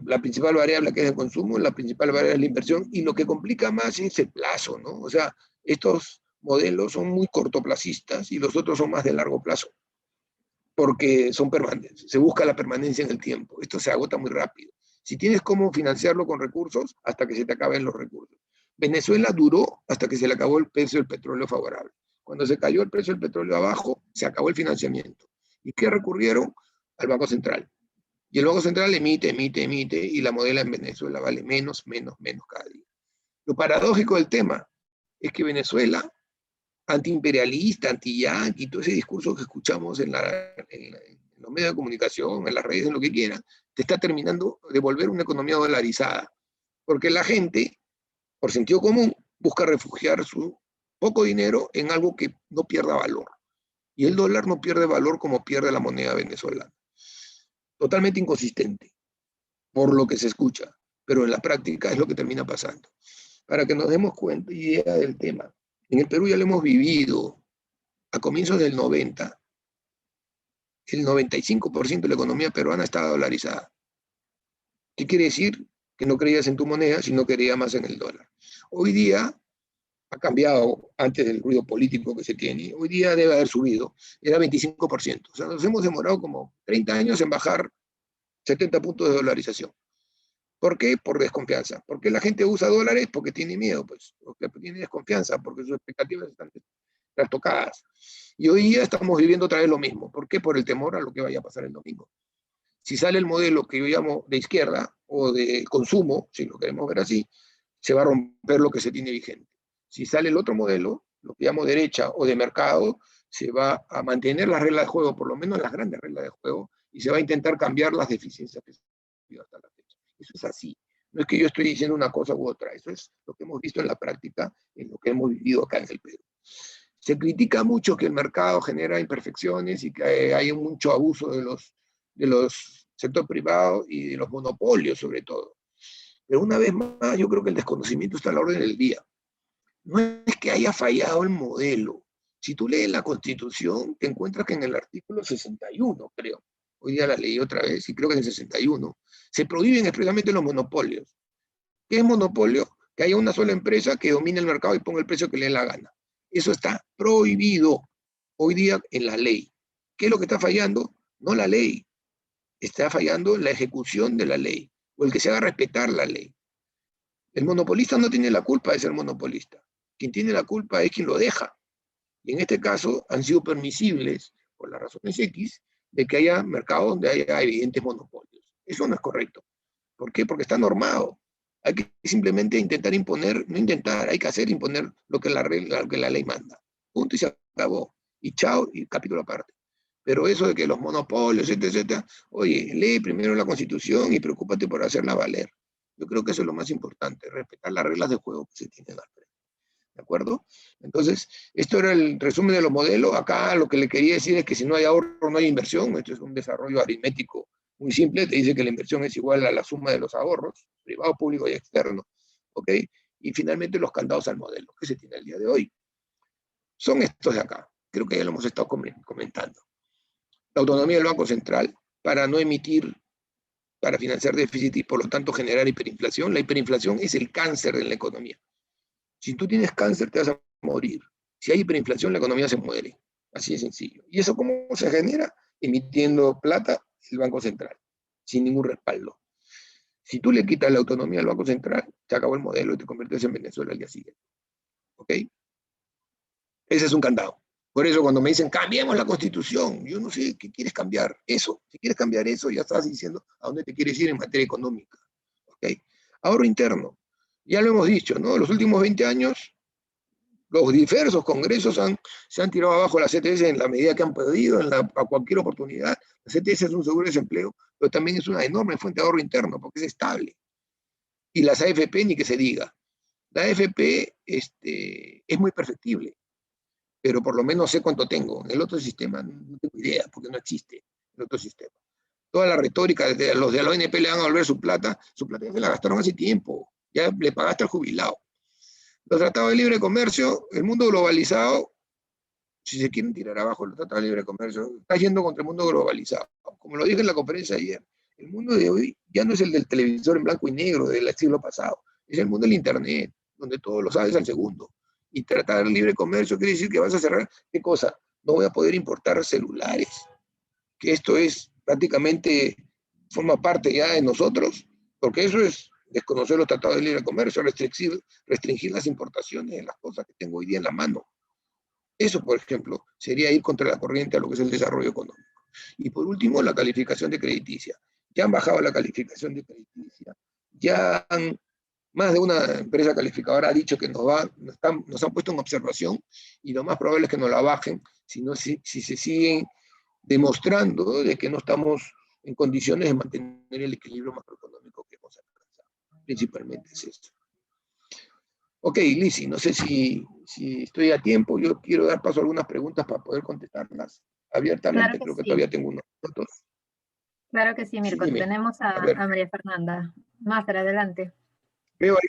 La principal variable que es el consumo, la principal variable es la inversión, y lo que complica más es el plazo, ¿no? O sea, estos modelos son muy cortoplacistas y los otros son más de largo plazo, porque son permanentes, se busca la permanencia en el tiempo, esto se agota muy rápido. Si tienes cómo financiarlo con recursos, hasta que se te acaben los recursos. Venezuela duró hasta que se le acabó el precio del petróleo favorable. Cuando se cayó el precio del petróleo abajo, se acabó el financiamiento. ¿Y qué recurrieron? Al Banco Central. Y el Banco Central emite, y la moneda en Venezuela vale menos cada día. Lo paradójico del tema es que Venezuela, antiimperialista, anti-yanqui, todo ese discurso que escuchamos en en los medios de comunicación, en las redes, en lo que quieran, te está terminando de volver una economía dolarizada. Porque la gente, por sentido común, busca refugiar su poco dinero en algo que no pierda valor. Y el dólar no pierde valor como pierde la moneda venezolana. Totalmente inconsistente, por lo que se escucha, pero en la práctica es lo que termina pasando. Para que nos demos cuenta y idea del tema, en el Perú ya lo hemos vivido. A comienzos del 90, el 95% de la economía peruana estaba dolarizada. ¿Qué quiere decir? Que no creías en tu moneda, sino creías más en el dólar. Hoy día ha cambiado antes del ruido político que se tiene. Hoy día debe haber subido, era 25%. O sea, nos hemos demorado como 30 años en bajar 70 puntos de dolarización. ¿Por qué? Por desconfianza. ¿Por qué la gente usa dólares? Porque tiene miedo, pues, porque tiene desconfianza, porque sus expectativas están trastocadas. Y hoy día estamos viviendo otra vez lo mismo. ¿Por qué? Por el temor a lo que vaya a pasar el domingo. Si sale el modelo que yo llamo de izquierda o de consumo, si lo queremos ver así, se va a romper lo que se tiene vigente. Si sale el otro modelo, lo que llamo derecha o de mercado, se va a mantener las reglas de juego, por lo menos las grandes reglas de juego, y se va a intentar cambiar las deficiencias que se han vivido hasta la fecha. Eso es así. No es que yo estoy diciendo una cosa u otra, eso es lo que hemos visto en la práctica, en lo que hemos vivido acá en el Perú. Se critica mucho que el mercado genera imperfecciones y que hay mucho abuso de los sectores privados y de los monopolios sobre todo. Pero una vez más, yo creo que el desconocimiento está a la orden del día. No es que haya fallado el modelo. Si tú lees la Constitución, te encuentras que en el artículo 61, creo, hoy día la leí otra vez y creo que en el 61, se prohíben expresamente los monopolios. ¿Qué es monopolio? Que haya una sola empresa que domine el mercado y ponga el precio que le dé la gana. Eso está prohibido hoy día en la ley. ¿Qué es lo que está fallando? No la ley. Está fallando la ejecución de la ley o el que se haga respetar la ley. El monopolista no tiene la culpa de ser monopolista. Quien tiene la culpa es quien lo deja. Y en este caso han sido permisibles, por las razones X, de que haya mercados donde haya evidentes monopolios. Eso no es correcto. ¿Por qué? Porque está normado. Hay que simplemente intentar imponer, no intentar, hay que hacer imponer lo que la ley manda. Punto y se acabó. Y chao, y capítulo aparte. Pero eso de que los monopolios, etcétera, oye, lee primero la Constitución y preocúpate por hacerla valer. Yo creo que eso es lo más importante, respetar las reglas de juego que se tienen al frente. ¿De acuerdo? Entonces, esto era el resumen de los modelos. Acá lo que le quería decir es que si no hay ahorro, no hay inversión. Esto es un desarrollo aritmético muy simple. Te dice que la inversión es igual a la suma de los ahorros, privado, público y externo. ¿Ok? Y finalmente los candados al modelo que se tiene el día de hoy. Son estos de acá. Creo que ya lo hemos estado comentando. La autonomía del Banco Central para no emitir, para financiar déficit y por lo tanto generar hiperinflación. La hiperinflación es el cáncer de la economía. Si tú tienes cáncer, te vas a morir. Si hay hiperinflación, la economía se muere. Así de sencillo. ¿Y eso cómo se genera? Emitiendo plata el Banco Central, sin ningún respaldo. Si tú le quitas la autonomía al Banco Central, se acabó el modelo y te conviertes en Venezuela al día siguiente. ¿Ok? Ese es un candado. Por eso cuando me dicen, cambiemos la Constitución, yo no sé qué quieres cambiar. Eso, si quieres cambiar eso, ya estás diciendo a dónde te quieres ir en materia económica. ¿Ok? Ahorro interno. Ya lo hemos dicho, ¿no? Los últimos 20 años, los diversos congresos se han tirado abajo la CTS en la medida que han podido, a cualquier oportunidad. La CTS es un seguro de desempleo, pero también es una enorme fuente de ahorro interno, porque es estable. Y las AFP, ni que se diga. La AFP es muy perfectible, pero por lo menos sé cuánto tengo. En el otro sistema no tengo idea, porque no existe el otro sistema. Toda la retórica de los de la ONP le van a volver su plata ya se la gastaron hace tiempo. Ya le pagaste al jubilado. Los tratados de libre comercio, el mundo globalizado, si se quieren tirar abajo los tratados de libre comercio, está yendo contra el mundo globalizado. Como lo dije en la conferencia de ayer, el mundo de hoy ya no es el del televisor en blanco y negro del siglo pasado, es el mundo del Internet, donde todo lo sabes al segundo. Y tratar el libre comercio quiere decir que vas a cerrar, ¿qué cosa? No voy a poder importar celulares, que esto es prácticamente, forma parte ya de nosotros, porque eso es desconocer los tratados de libre comercio, restringir las importaciones de las cosas que tengo hoy día en la mano. Eso, por ejemplo, sería ir contra la corriente a lo que es el desarrollo económico. Y por último, la calificación de crediticia. Ya han bajado la calificación de crediticia, más de una empresa calificadora ha dicho que nos han puesto en observación y lo más probable es que nos la bajen si se siguen demostrando de que no estamos en condiciones de mantener el equilibrio macroeconómico que hemos alcanzado. Principalmente es eso. Ok, Lizzy, no sé si estoy a tiempo. Yo quiero dar paso a algunas preguntas para poder contestarlas abiertamente.
Claro que
Creo que
sí,
todavía tengo unos minutos.
claro que sí,
Sí,
Mirko.
dime.
Tenemos
A ver,
a María Fernanda. Máster, adelante.
veo ahí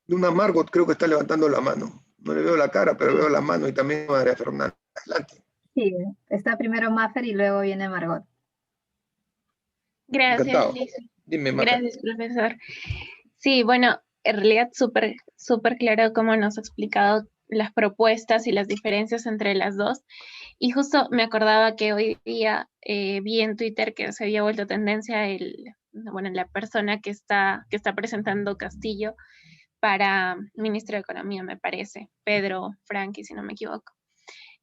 una Margot, creo que está levantando la mano. No le veo la cara, pero veo la mano y también María Fernanda. Adelante.
Sí, está primero Maffer y luego viene Margot.
Gracias,
Encantado.
Liz.
Dime, Mafer.
Gracias, profesor. Sí, bueno, en realidad súper claro cómo nos ha explicado las propuestas y las diferencias entre las dos. Y justo me acordaba que hoy día vi en Twitter que se había vuelto tendencia la persona que está presentando Castillo para ministro de Economía, me parece, Pedro Franqui, si no me equivoco.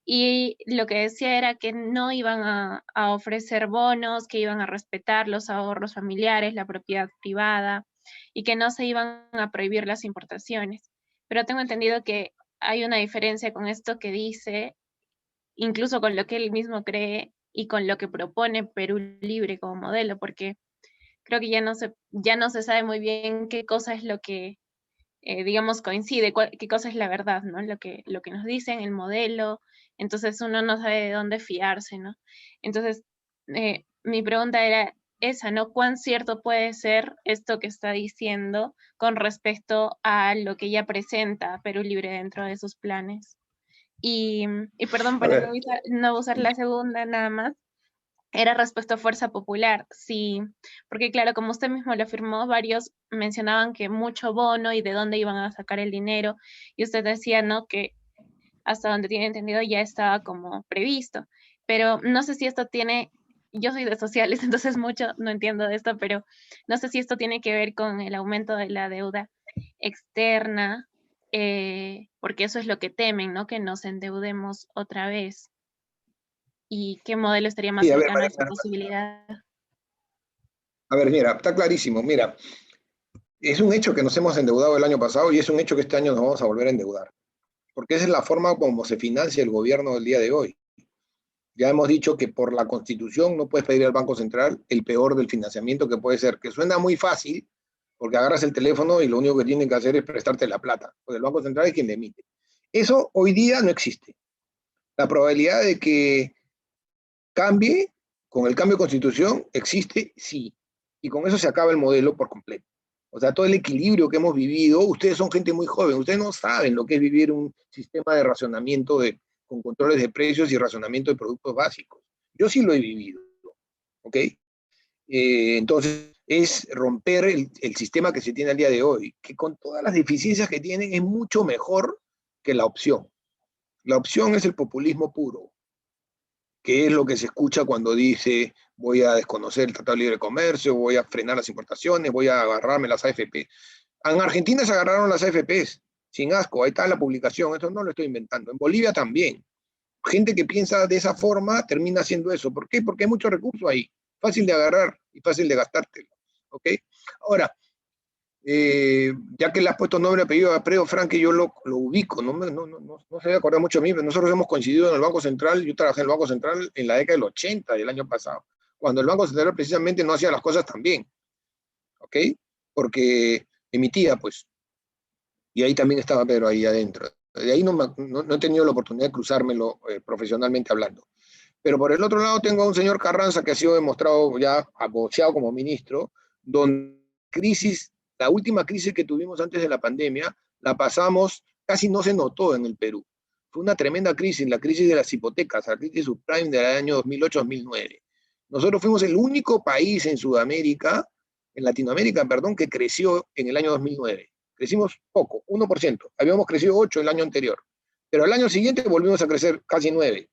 Y lo que decía era que no iban a ofrecer bonos, que iban a respetar los ahorros familiares, la propiedad privada y que no se iban a prohibir las importaciones. Pero tengo entendido que hay una diferencia con esto que dice, incluso con lo que él mismo cree y con lo que propone Perú Libre como modelo, porque creo que ya no se sabe muy bien qué cosa es lo que, digamos, coincide, qué cosa es la verdad, ¿no? Lo que nos dicen, el modelo, entonces uno no sabe de dónde fiarse, ¿no? Entonces, mi pregunta era esa, ¿no? ¿Cuán cierto puede ser esto que está diciendo con respecto a lo que ya presenta Perú Libre dentro de sus planes? Y perdón
A
para
ver,
no usar la segunda nada más, era respecto a Fuerza Popular, sí, porque claro, como usted mismo lo afirmó, varios mencionaban que mucho bono y de dónde iban a sacar el dinero, y usted decía, ¿no?, que hasta donde tiene entendido ya estaba como previsto, pero no sé si esto tiene, yo soy de sociales, entonces mucho no entiendo de esto, pero no sé si esto tiene que ver con el aumento de la deuda externa, porque eso es lo que temen, ¿no?, que nos endeudemos otra vez. ¿Y qué modelo estaría más
sí, a ver,
cercano a esa posibilidad?
mira, está clarísimo. Mira, es un hecho que nos hemos endeudado el año pasado y es un hecho que este año nos vamos a volver a endeudar, porque esa es la forma como se financia el gobierno del día de hoy. Ya hemos dicho que por la Constitución no puedes pedir al Banco Central el peor del financiamiento que puede ser, que suena muy fácil, porque agarras el teléfono y lo único que tienen que hacer es prestarte la plata, porque el Banco Central es quien le emite. Eso hoy día no existe. La probabilidad de que cambie con el cambio de Constitución existe, sí, y con eso se acaba el modelo por completo. O sea, todo el equilibrio que hemos vivido, ustedes son gente muy joven, ustedes no saben lo que es vivir un sistema de racionamiento con controles de precios y racionamiento de productos básicos. Yo sí lo he vivido, ¿ok? Entonces, es romper el sistema que se tiene al día de hoy, que con todas las deficiencias que tienen es mucho mejor que la opción. La opción es el populismo puro, que es lo que se escucha cuando dice voy a desconocer el Tratado de Libre Comercio, voy a frenar las importaciones, voy a agarrarme las AFP. En Argentina se agarraron las AFPs, sin asco, ahí está la publicación, esto no lo estoy inventando. En Bolivia también. Gente que piensa de esa forma termina haciendo eso. ¿Por qué? Porque hay mucho recurso ahí, fácil de agarrar y fácil de gastártelo. ¿Ok? Ahora, ya que le has puesto nombre y apellido a Alfredo Franque, yo lo ubico, no se debe acordar mucho a mí, pero nosotros hemos coincidido en el Banco Central, yo trabajé en el Banco Central en la década del 80 del año pasado, cuando el Banco Central precisamente no hacía las cosas tan bien, ¿ok? Porque emitía, pues, y ahí también estaba Pedro ahí adentro. De ahí no he tenido la oportunidad de cruzármelo profesionalmente hablando. Pero por el otro lado tengo a un señor Carranza que ha sido demostrado ya agocheado como ministro, donde la última crisis que tuvimos antes de la pandemia, la pasamos, casi no se notó en el Perú. Fue una tremenda crisis, la crisis de las hipotecas, la crisis subprime del año 2008-2009. Nosotros fuimos el único país en Sudamérica, en Latinoamérica, perdón, que creció en el año 2009. Crecimos poco, 1%. Habíamos crecido 8% el año anterior. Pero al año siguiente volvimos a crecer casi 9%.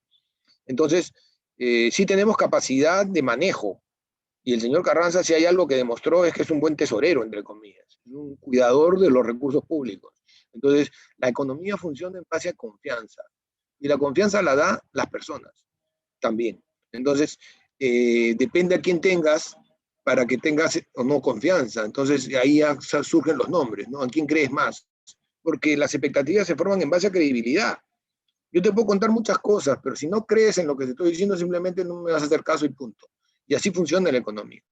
Entonces, sí tenemos capacidad de manejo. Y el señor Carranza, si hay algo que demostró, es que es un buen tesorero, entre comillas, es un cuidador de los recursos públicos. Entonces, la economía funciona en base a confianza. Y la confianza la da las personas también. Entonces, depende a quién tengas para que tengas o no confianza. Entonces, ahí ya surgen los nombres, ¿no? ¿A quién crees más? Porque las expectativas se forman en base a credibilidad. Yo te puedo contar muchas cosas, pero si no crees en lo que te estoy diciendo, simplemente no me vas a hacer caso y punto. Y así funciona la economía,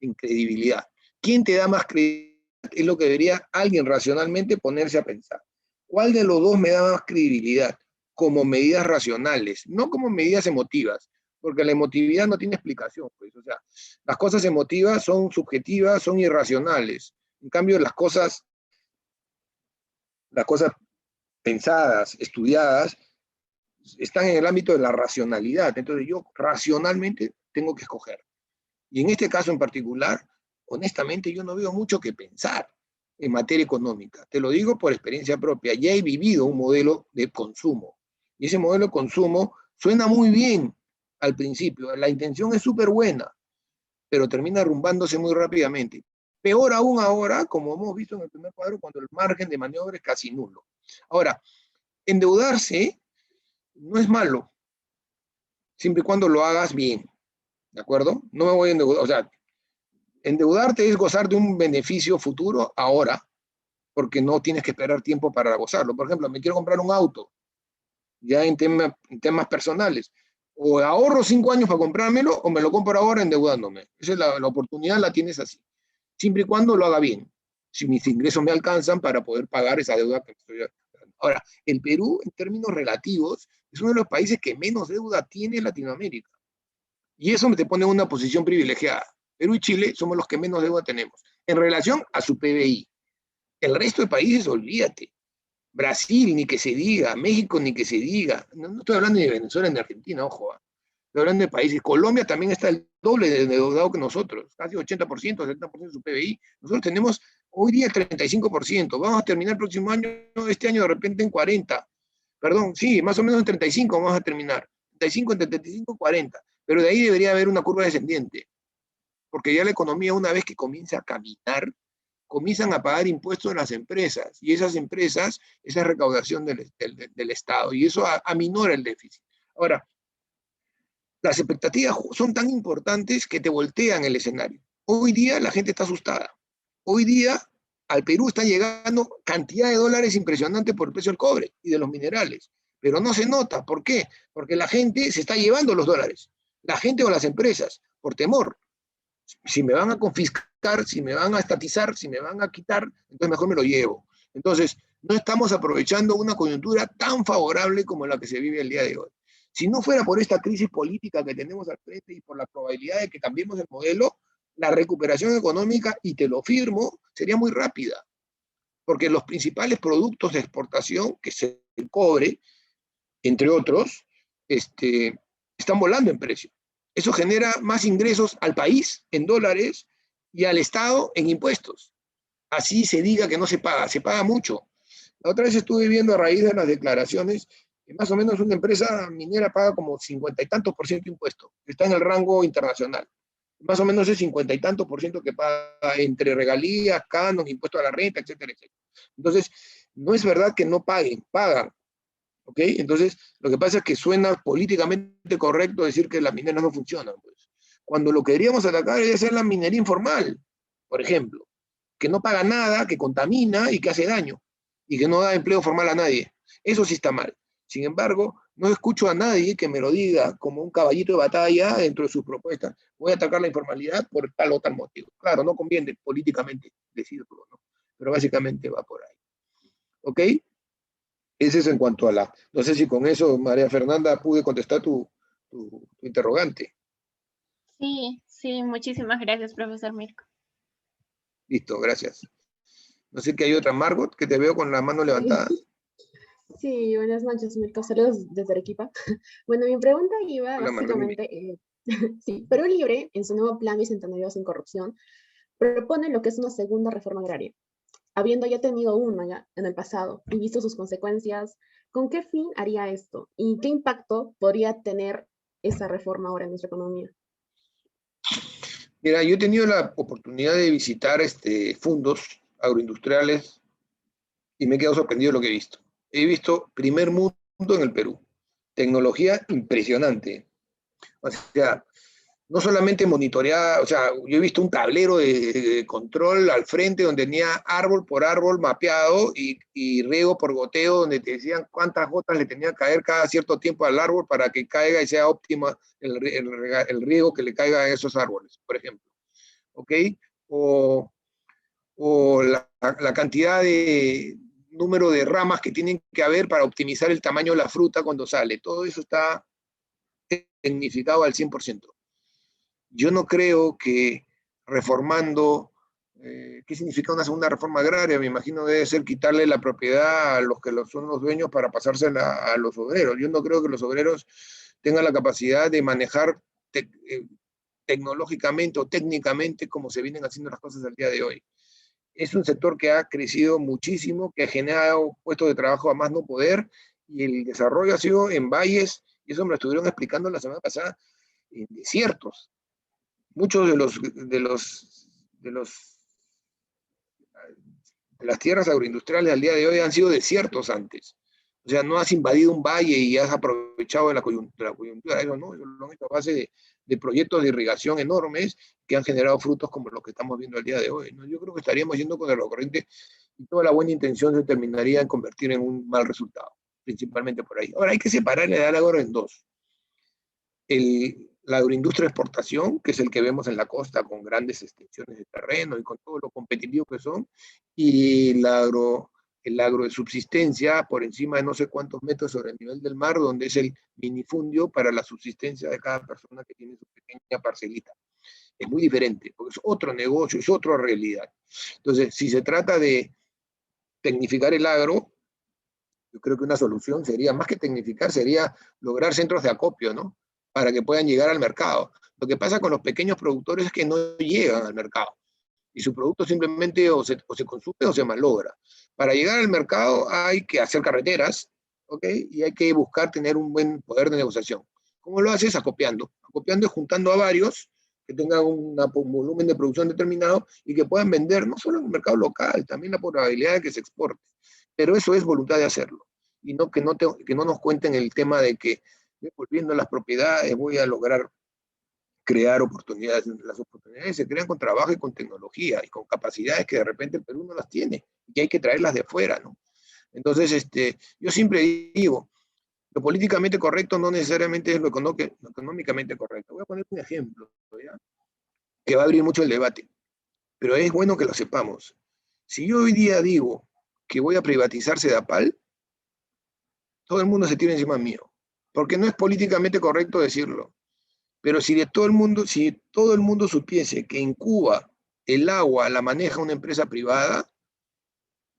en credibilidad. ¿Quién te da más credibilidad? Es lo que debería alguien racionalmente ponerse a pensar. ¿Cuál de los dos me da más credibilidad? Como medidas racionales, no como medidas emotivas, porque la emotividad no tiene explicación. Pues. O sea, las cosas emotivas son subjetivas, son irracionales. En cambio, las cosas pensadas, estudiadas, están en el ámbito de la racionalidad. Entonces yo racionalmente tengo que escoger. Y en este caso en particular, honestamente yo no veo mucho que pensar en materia económica. Te lo digo por experiencia propia. Ya he vivido un modelo de consumo. Y ese modelo de consumo suena muy bien al principio. La intención es súper buena, pero termina arrumbándose muy rápidamente. Peor aún ahora, como hemos visto en el primer cuadro, cuando el margen de maniobra es casi nulo. Ahora, endeudarse no es malo, siempre y cuando lo hagas bien, ¿de acuerdo? No me voy a endeudar, o sea, endeudarte es gozar de un beneficio futuro ahora, porque no tienes que esperar tiempo para gozarlo. Por ejemplo, me quiero comprar un auto, ya en temas personales, o ahorro 5 años para comprármelo, o me lo compro ahora endeudándome. Esa es la oportunidad, la tienes así, siempre y cuando lo haga bien, si mis ingresos me alcanzan para poder pagar esa deuda que estoy dando. Ahora, el Perú, en términos relativos, es uno de los países que menos deuda tiene en Latinoamérica. Y eso me te pone en una posición privilegiada. Perú y Chile somos los que menos deuda tenemos en relación a su PBI. El resto de países, olvídate. Brasil, ni que se diga. México, ni que se diga. No estoy hablando ni de Venezuela ni de Argentina, ojo. Estoy hablando de países. Colombia también está el doble de endeudado que nosotros. Casi 80%, 70% de su PBI. Nosotros tenemos hoy día el 35%. Vamos a terminar el próximo año, este año de repente en 40. Perdón, sí, más o menos en 35 vamos a terminar. 35, entre 35 y 40. Pero de ahí debería haber una curva descendiente, porque ya la economía, una vez que comienza a caminar, comienzan a pagar impuestos en las empresas, y esas empresas, esa es recaudación del Estado, y eso aminora el déficit. Ahora, las expectativas son tan importantes que te voltean el escenario. Hoy día la gente está asustada. Hoy día al Perú está llegando cantidad de dólares impresionante por el precio del cobre y de los minerales, pero no se nota. ¿Por qué? Porque la gente se está llevando los dólares. La gente o las empresas, por temor. Si me van a confiscar, si me van a estatizar, si me van a quitar, entonces mejor me lo llevo. Entonces, no estamos aprovechando una coyuntura tan favorable como la que se vive el día de hoy. Si no fuera por esta crisis política que tenemos al frente y por la probabilidad de que cambiemos el modelo, la recuperación económica, y te lo firmo, sería muy rápida. Porque los principales productos de exportación, que es el cobre, entre otros, están volando en precio. Eso genera más ingresos al país en dólares y al Estado en impuestos. Así se diga que no se paga mucho. La otra vez estuve viendo a raíz de las declaraciones que más o menos una empresa minera paga como 50 y tantos % de impuestos, está en el rango internacional. Más o menos es 50 y tantos % que paga entre regalías, canon, impuestos a la renta, etcétera, etcétera. Entonces, no es verdad que no paguen, pagan. ¿Ok? Entonces, lo que pasa es que suena políticamente correcto decir que las mineras no funcionan, pues. Cuando lo que queríamos atacar es hacer la minería informal, por ejemplo, que no paga nada, que contamina y que hace daño, y que no da empleo formal a nadie. Eso sí está mal. Sin embargo, no escucho a nadie que me lo diga como un caballito de batalla dentro de sus propuestas. Voy a atacar la informalidad por tal o tal motivo. Claro, no conviene políticamente decirlo, ¿no? Pero básicamente va por ahí. ¿Ok? Es eso en cuanto a la... No sé si con eso, María Fernanda, pude contestar tu interrogante.
Sí, sí, muchísimas gracias, profesor Mirko.
Listo, gracias. No sé que hay otra, Margot, que te veo con la mano levantada.
Sí, buenas noches, Mirko. Saludos desde Arequipa. Bueno, mi pregunta iba
Hola,
básicamente, sí, Perú Libre, en su nuevo plan bicentenario sin corrupción, propone lo que es una segunda reforma agraria. Habiendo ya tenido una ya en el pasado y visto sus consecuencias, ¿con qué fin haría esto? ¿Y qué impacto podría tener esa reforma ahora en nuestra economía?
Mira, yo he tenido la oportunidad de visitar fondos agroindustriales y me he quedado sorprendido de lo que he visto. He visto primer mundo en el Perú. Tecnología impresionante. O sea, no solamente monitoreada, o sea, yo he visto un tablero de control al frente donde tenía árbol por árbol mapeado y riego por goteo, donde te decían cuántas gotas le tenía que caer cada cierto tiempo al árbol para que caiga y sea óptima el riego que le caiga a esos árboles, por ejemplo. ¿Ok? O la cantidad de número de ramas que tienen que haber para optimizar el tamaño de la fruta cuando sale. Todo eso está tecnificado al 100%. Yo no creo que reformando, ¿qué significa una segunda reforma agraria? Me imagino debe ser quitarle la propiedad a los que son los dueños para pasársela a los obreros. Yo no creo que los obreros tengan la capacidad de manejar tecnológicamente o técnicamente como se vienen haciendo las cosas al día de hoy. Es un sector que ha crecido muchísimo, que ha generado puestos de trabajo a más no poder, y el desarrollo ha sido en valles, y eso me lo estuvieron explicando la semana pasada, en desiertos. Muchos de las tierras agroindustriales al día de hoy han sido desiertos antes. O sea, no has invadido un valle y has aprovechado de la coyuntura. Eso no, eso lo han hecho a base de proyectos de irrigación enormes que han generado frutos como los que estamos viendo al día de hoy, ¿no? Yo creo que estaríamos yendo con el corriente y toda la buena intención se terminaría en convertir en un mal resultado, principalmente por ahí. Ahora, hay que separar el agro en dos. La agroindustria de exportación, que es el que vemos en la costa con grandes extensiones de terreno y con todo lo competitivo que son, y el agro de subsistencia por encima de no sé cuántos metros sobre el nivel del mar, donde es el minifundio para la subsistencia de cada persona que tiene su pequeña parcelita. Es muy diferente, porque es otro negocio, es otra realidad. Entonces, si se trata de tecnificar el agro, yo creo que una solución sería, más que tecnificar, sería lograr centros de acopio, ¿no? Para que puedan llegar al mercado. Lo que pasa con los pequeños productores es que no llegan al mercado y su producto simplemente o se consume o se malogra. Para llegar al mercado hay que hacer carreteras, ¿ok? Y hay que buscar tener un buen poder de negociación. ¿Cómo lo haces? Acopiando. Acopiando y juntando a varios que tengan un volumen de producción determinado y que puedan vender no solo en el mercado local, también la probabilidad de que se exporte. Pero eso es voluntad de hacerlo. Y no que no nos cuenten el tema de que volviendo a las propiedades voy a lograr crear oportunidades. Las oportunidades se crean con trabajo y con tecnología y con capacidades que de repente el Perú no las tiene y que hay que traerlas de fuera, ¿no? Entonces, yo siempre digo, lo políticamente correcto no necesariamente es lo económicamente correcto. Voy a poner un ejemplo, ¿ya? Que va a abrir mucho el debate, pero es bueno que lo sepamos. Si yo hoy día digo que voy a privatizar Sedapal, todo el mundo se tira encima mío, porque no es políticamente correcto decirlo. Pero si todo el mundo supiese que en Cuba el agua la maneja una empresa privada,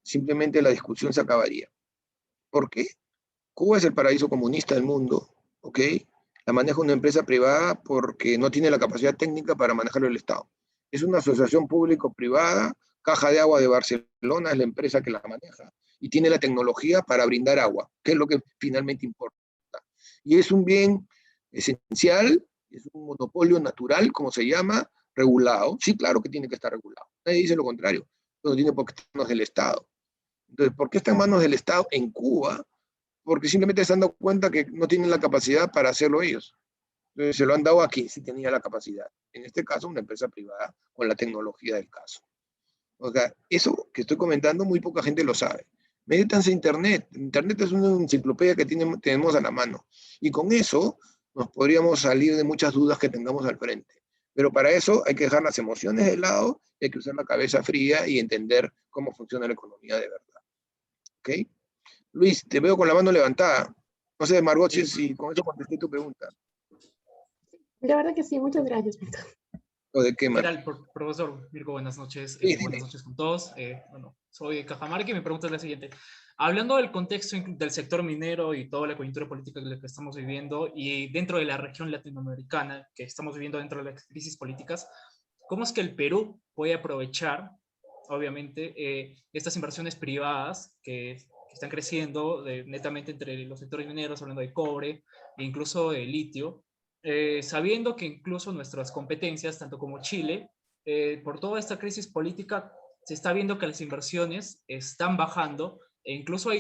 simplemente la discusión se acabaría. ¿Por qué? Cuba es el paraíso comunista del mundo, ¿ok? La maneja una empresa privada porque no tiene la capacidad técnica para manejarlo el Estado. Es una asociación público-privada, Caja de Agua de Barcelona es la empresa que la maneja y tiene la tecnología para brindar agua, que es lo que finalmente importa. Y es un bien esencial, es un monopolio natural, como se llama, regulado. Sí, claro que tiene que estar regulado. Nadie dice lo contrario. No tiene por qué estar en manos del Estado. Entonces, ¿por qué está en manos del Estado en Cuba? Porque simplemente se han dado cuenta que no tienen la capacidad para hacerlo ellos. Entonces, se lo han dado a quien sí tenía la capacidad. En este caso, una empresa privada con la tecnología del caso. O sea, eso que estoy comentando, muy poca gente lo sabe. Métanse a Internet. Internet es una enciclopedia que tenemos a la mano. Y con eso nos podríamos salir de muchas dudas que tengamos al frente. Pero para eso hay que dejar las emociones de lado, hay que usar la cabeza fría y entender cómo funciona la economía de verdad. ¿Ok? Luis, te veo con la mano levantada. No sé, Margot, si con eso contesté tu pregunta.
La verdad que sí, muchas gracias, Víctor.
¿O de qué,
¿Qué
Margot?
tal, profesor Mirko? Buenas noches.
Sí,
Buenas noches con todos. Bueno, soy Cajamarca y mi pregunta es la siguiente. Hablando del contexto del sector minero y toda la coyuntura política que estamos viviendo y dentro de la región latinoamericana que estamos viviendo dentro de las crisis políticas, ¿cómo es que el Perú puede aprovechar, obviamente, estas inversiones privadas que están creciendo netamente entre los sectores mineros, hablando de cobre e incluso de litio, sabiendo que incluso nuestras competencias, tanto como Chile, por toda esta crisis política, se está viendo que las inversiones están bajando e incluso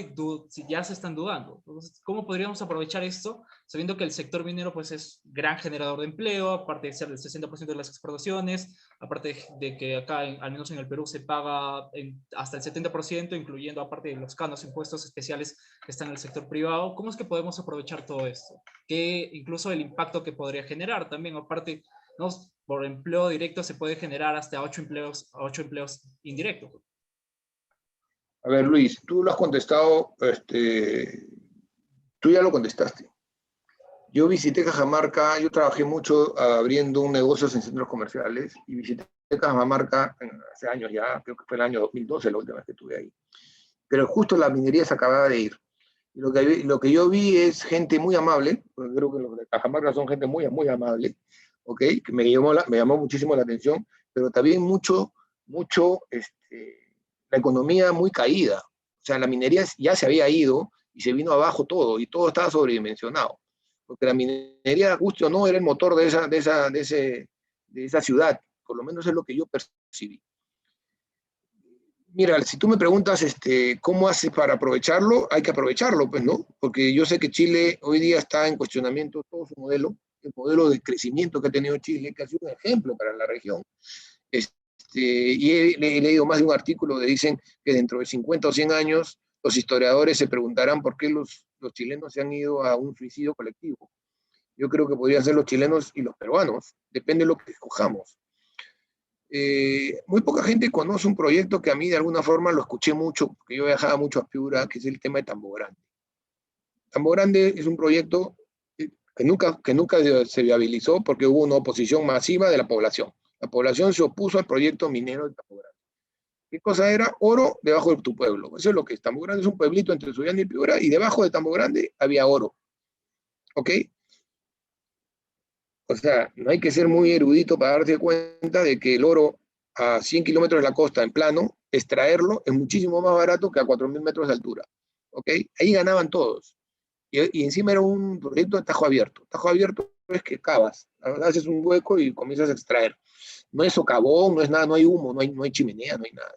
ya se están dudando. Entonces, ¿cómo podríamos aprovechar esto? Sabiendo que el sector minero pues, es gran generador de empleo, aparte de ser el 60% de las exportaciones, aparte de que acá, al menos en el Perú, se paga hasta el 70%, incluyendo aparte de los canos, impuestos especiales que están en el sector privado. ¿Cómo es que podemos aprovechar todo esto? Que incluso el impacto que podría generar también, aparte, ¿no? Por empleo directo se puede generar hasta 8 empleos indirectos.
A ver, Luis, tú lo has contestado, tú ya lo contestaste. Yo visité Cajamarca, yo trabajé mucho abriendo un negocio en centros comerciales y visité Cajamarca hace años ya, creo que fue el año 2012 la última vez que estuve ahí. Pero justo la minería se acababa de ir. Y lo que yo vi es gente muy amable, porque creo que los de Cajamarca son gente muy, muy amable, ¿ok? Que me llamó muchísimo la atención, pero también la economía muy caída. O sea, la minería ya se había ido y se vino abajo todo, y todo estaba sobredimensionado. Porque la minería, justo o no, era el motor de esa ciudad. Por lo menos es lo que yo percibí. Mira, si tú me preguntas cómo hace para aprovecharlo, hay que aprovecharlo, pues, ¿no? Porque yo sé que Chile hoy día está en cuestionamiento todo su modelo, el modelo de crecimiento que ha tenido Chile, que ha sido un ejemplo para la región. Y he leído más de un artículo donde dicen que dentro de 50 o 100 años los historiadores se preguntarán por qué los chilenos se han ido a un suicidio colectivo. Yo creo que podrían ser los chilenos y los peruanos, depende de lo que escojamos. Muy poca gente conoce un proyecto que a mí de alguna forma lo escuché mucho, porque yo viajaba mucho a Piura, que es el tema de Tambo Grande. Tambo Grande es un proyecto que nunca se viabilizó porque hubo una oposición masiva de la población. La población se opuso al proyecto minero de Tambo Grande. ¿Qué cosa era? Oro debajo de tu pueblo. Eso es lo que es. Tambo Grande es un pueblito entre Sullana y Piura, y debajo de Tambo Grande había oro. ¿Ok? O sea, no hay que ser muy erudito para darse cuenta de que el oro a 100 kilómetros de la costa en plano, extraerlo es muchísimo más barato que a 4.000 metros de altura. ¿Ok? Ahí ganaban todos. Y encima era un proyecto de tajo abierto. Tajo abierto es que cavas, haces un hueco y comienzas a extraer. No es socavón, no es nada, no hay humo, no hay chimenea, no hay nada.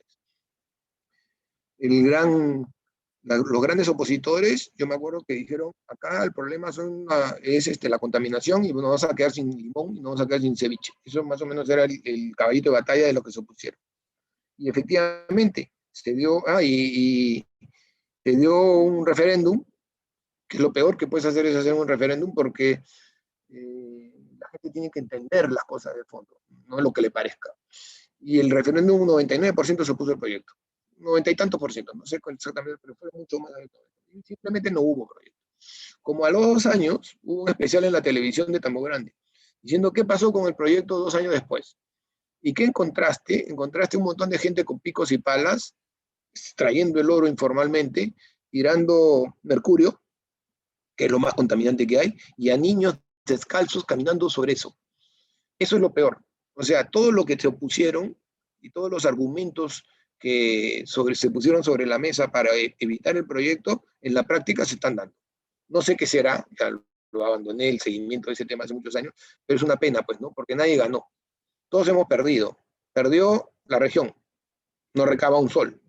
Los grandes opositores, yo me acuerdo que dijeron, acá el problema es la contaminación y nos vamos a quedar sin limón y nos vamos a quedar sin ceviche. Eso más o menos era el caballito de batalla de lo que se opusieron. Y efectivamente, se dio un referéndum, que lo peor que puedes hacer es hacer un referéndum porque la gente tiene que entender las cosas de fondo, no lo que le parezca. Y el referéndum, un 99% se opuso al proyecto. 90 y tantos por ciento, no sé exactamente, pero fue mucho más alto. Simplemente no hubo proyecto. Como a los 2 años, hubo un especial en la televisión de Tambo Grande, diciendo qué pasó con el proyecto 2 años después. ¿Y qué encontraste? Encontraste un montón de gente con picos y palas, extrayendo el oro informalmente, tirando mercurio, que es lo más contaminante que hay, y a niños descalzos caminando sobre eso. Eso es lo peor. O sea, todo lo que se opusieron y todos los argumentos que se pusieron sobre la mesa para evitar el proyecto, en la práctica se están dando. No sé qué será, ya lo abandoné el seguimiento de ese tema hace muchos años, pero es una pena, pues, ¿no? Porque nadie ganó. Todos hemos perdido. Perdió la región, no recaba un sol.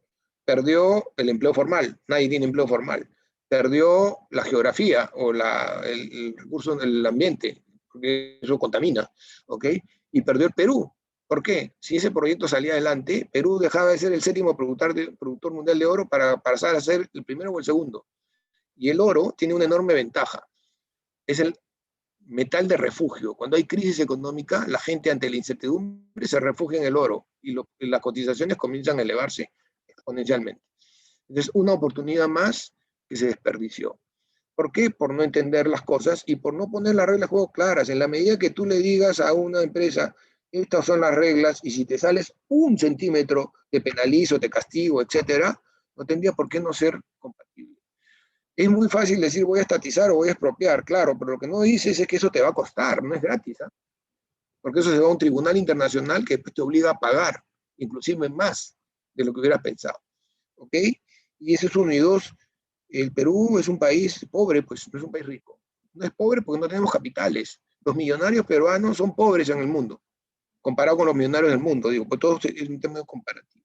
Perdió el empleo formal, nadie tiene empleo formal. Perdió la geografía o el recurso del ambiente, porque eso contamina, ¿ok? Y perdió el Perú. ¿Por qué? Si ese proyecto salía adelante, Perú dejaba de ser el 7º productor mundial de oro para pasar a ser el primero o el segundo. Y el oro tiene una enorme ventaja. Es el metal de refugio. Cuando hay crisis económica, la gente ante la incertidumbre se refugia en el oro y las cotizaciones comienzan a elevarse exponencialmente. Entonces, una oportunidad más que se desperdició. ¿Por qué? Por no entender las cosas y por no poner las reglas de juego claras. En la medida que tú le digas a una empresa, estas son las reglas, y si te sales 1 centímetro, te penalizo, te castigo, etcétera, no tendría por qué no ser compatible. Es muy fácil decir voy a estatizar o voy a expropiar, claro, pero lo que no dices es que eso te va a costar, no es gratis, ¿eh? Porque eso se va a un tribunal internacional que después te obliga a pagar, inclusive más de lo que hubieras pensado. ¿Ok? Y ese es uno. Y dos, el Perú es un país pobre, pues no es un país rico. No es pobre porque no tenemos capitales. Los millonarios peruanos son pobres en el mundo, comparado con los millonarios del mundo, digo, pues todo es un tema comparativo.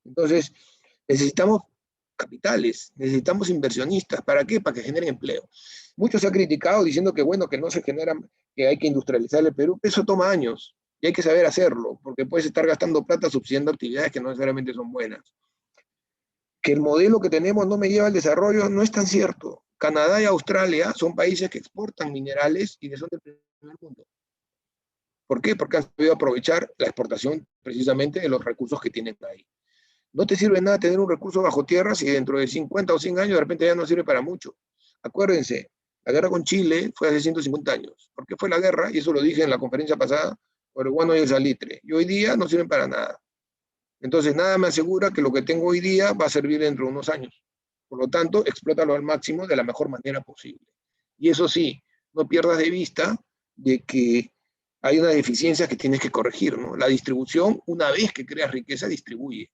Entonces, necesitamos capitales, necesitamos inversionistas. ¿Para qué? Para que generen empleo. Muchos se ha criticado diciendo que bueno, que no se generan, que hay que industrializar el Perú. Eso toma años y hay que saber hacerlo, porque puedes estar gastando plata subsidiando actividades que no necesariamente son buenas. Que el modelo que tenemos no me lleva al desarrollo no es tan cierto. Canadá y Australia son países que exportan minerales y que son del primer mundo. ¿Por qué? Porque han sabido aprovechar la exportación precisamente de los recursos que tienen ahí. No te sirve nada tener un recurso bajo tierra si dentro de 50 o 100 años de repente ya no sirve para mucho. Acuérdense, la guerra con Chile fue hace 150 años. ¿Por qué fue la guerra? Y eso lo dije en la conferencia pasada, por el guano y el salitre. Y hoy día no sirven para nada. Entonces, nada me asegura que lo que tengo hoy día va a servir dentro de unos años. Por lo tanto, explótalo al máximo de la mejor manera posible. Y eso sí, no pierdas de vista de que hay una deficiencia que tienes que corregir, ¿no? La distribución, una vez que creas riqueza, distribuye.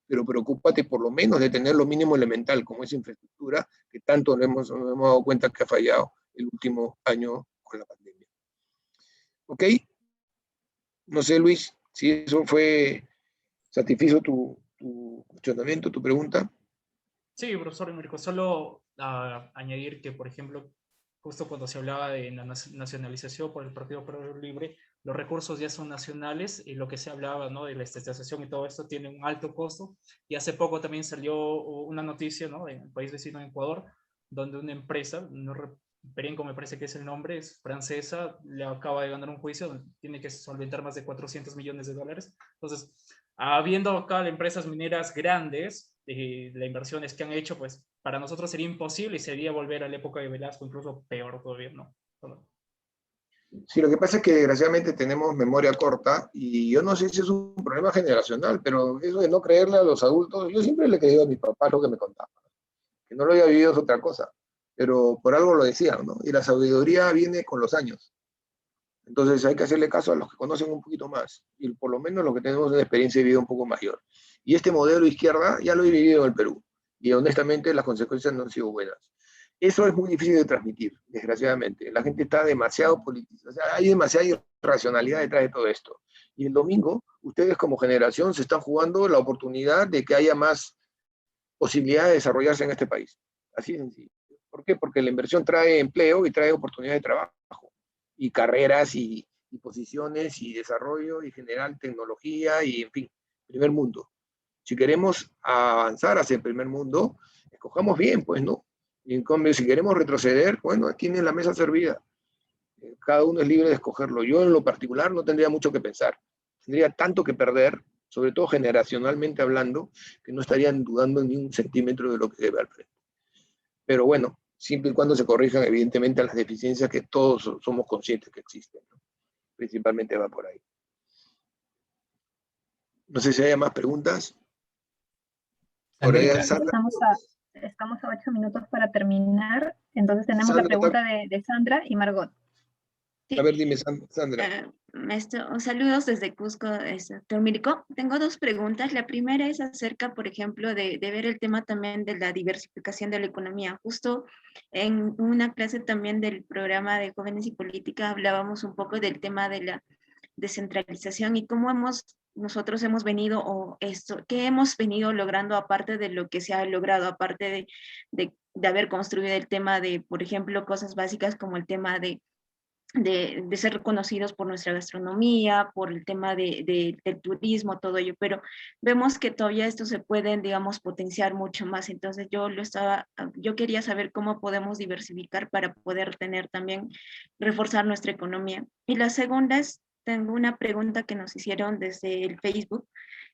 Pero preocúpate por lo menos de tener lo mínimo elemental, como esa infraestructura, que tanto nos hemos dado cuenta que ha fallado el último año con la pandemia. ¿Ok? No sé, Luis, si eso fue satisfizo tu cuestionamiento, tu pregunta.
Sí, profesor Mirko, solo añadir que, por ejemplo, justo cuando se hablaba de la nacionalización por el Partido Perú Libre, los recursos ya son nacionales y lo que se hablaba, ¿no?, de la estatización y todo esto tiene un alto costo. Y hace poco también salió una noticia, ¿no?, en el país vecino de Ecuador, donde una empresa, Perenco me parece que es el nombre, es francesa, le acaba de ganar un juicio donde tiene que solventar más de 400 millones de dólares. Entonces, habiendo acá empresas mineras grandes, las inversiones que han hecho, pues para nosotros sería imposible y sería volver a la época de Velasco, incluso peor todavía, ¿no?
Sí, lo que pasa es que desgraciadamente tenemos memoria corta y yo no sé si es un problema generacional, pero eso de no creerle a los adultos, yo siempre le he creído a mi papá lo que me contaba. Que no lo había vivido es otra cosa, pero por algo lo decían, ¿no? Y la sabiduría viene con los años. Entonces hay que hacerle caso a los que conocen un poquito más, y por lo menos los que tenemos una experiencia de vida un poco mayor. Y este modelo izquierda ya lo he vivido en el Perú, y honestamente las consecuencias no han sido buenas. Eso es muy difícil de transmitir, desgraciadamente. La gente está demasiado politizada, o sea, hay demasiada irracionalidad detrás de todo esto. Y el domingo, ustedes como generación se están jugando la oportunidad de que haya más posibilidad de desarrollarse en este país. Así de sencillo. ¿Por qué? Porque la inversión trae empleo y trae oportunidades de trabajo, y carreras y posiciones y desarrollo y generar tecnología y, en fin, primer mundo. Si queremos avanzar hacia el primer mundo, escojamos bien, pues, ¿no? Y en cambio, si queremos retroceder, bueno, tienen la mesa servida. Cada uno es libre de escogerlo. Yo, en lo particular, no tendría mucho que pensar. Tendría tanto que perder, sobre todo generacionalmente hablando, que no estarían dudando ni un centímetro de lo que debe al frente. Pero bueno, siempre y cuando se corrijan, evidentemente, las deficiencias que todos somos conscientes que existen, ¿no? Principalmente va por ahí. No sé si hay más preguntas. Por ahí, Sandra.
Estamos a 8 minutos para terminar, entonces tenemos
Sandra,
la pregunta de Sandra y Margot.
Sí.
A ver, dime, Sandra.
Saludos desde Cusco, doctor Mirko. Tengo dos preguntas. La primera es acerca, por ejemplo, de ver el tema también de la diversificación de la economía. Justo en una clase también del programa de Jóvenes y Política hablábamos un poco del tema de la descentralización y cómo nosotros hemos venido, o esto, qué hemos venido logrando aparte de lo que se ha logrado, aparte de haber construido el tema de, por ejemplo, cosas básicas como el tema de ser reconocidos por nuestra gastronomía, por el tema del turismo, todo ello, pero vemos que todavía esto se puede, digamos, potenciar mucho más. Entonces yo quería saber cómo podemos diversificar para poder tener también, reforzar nuestra economía. Y la segunda es, tengo una pregunta que nos hicieron desde el Facebook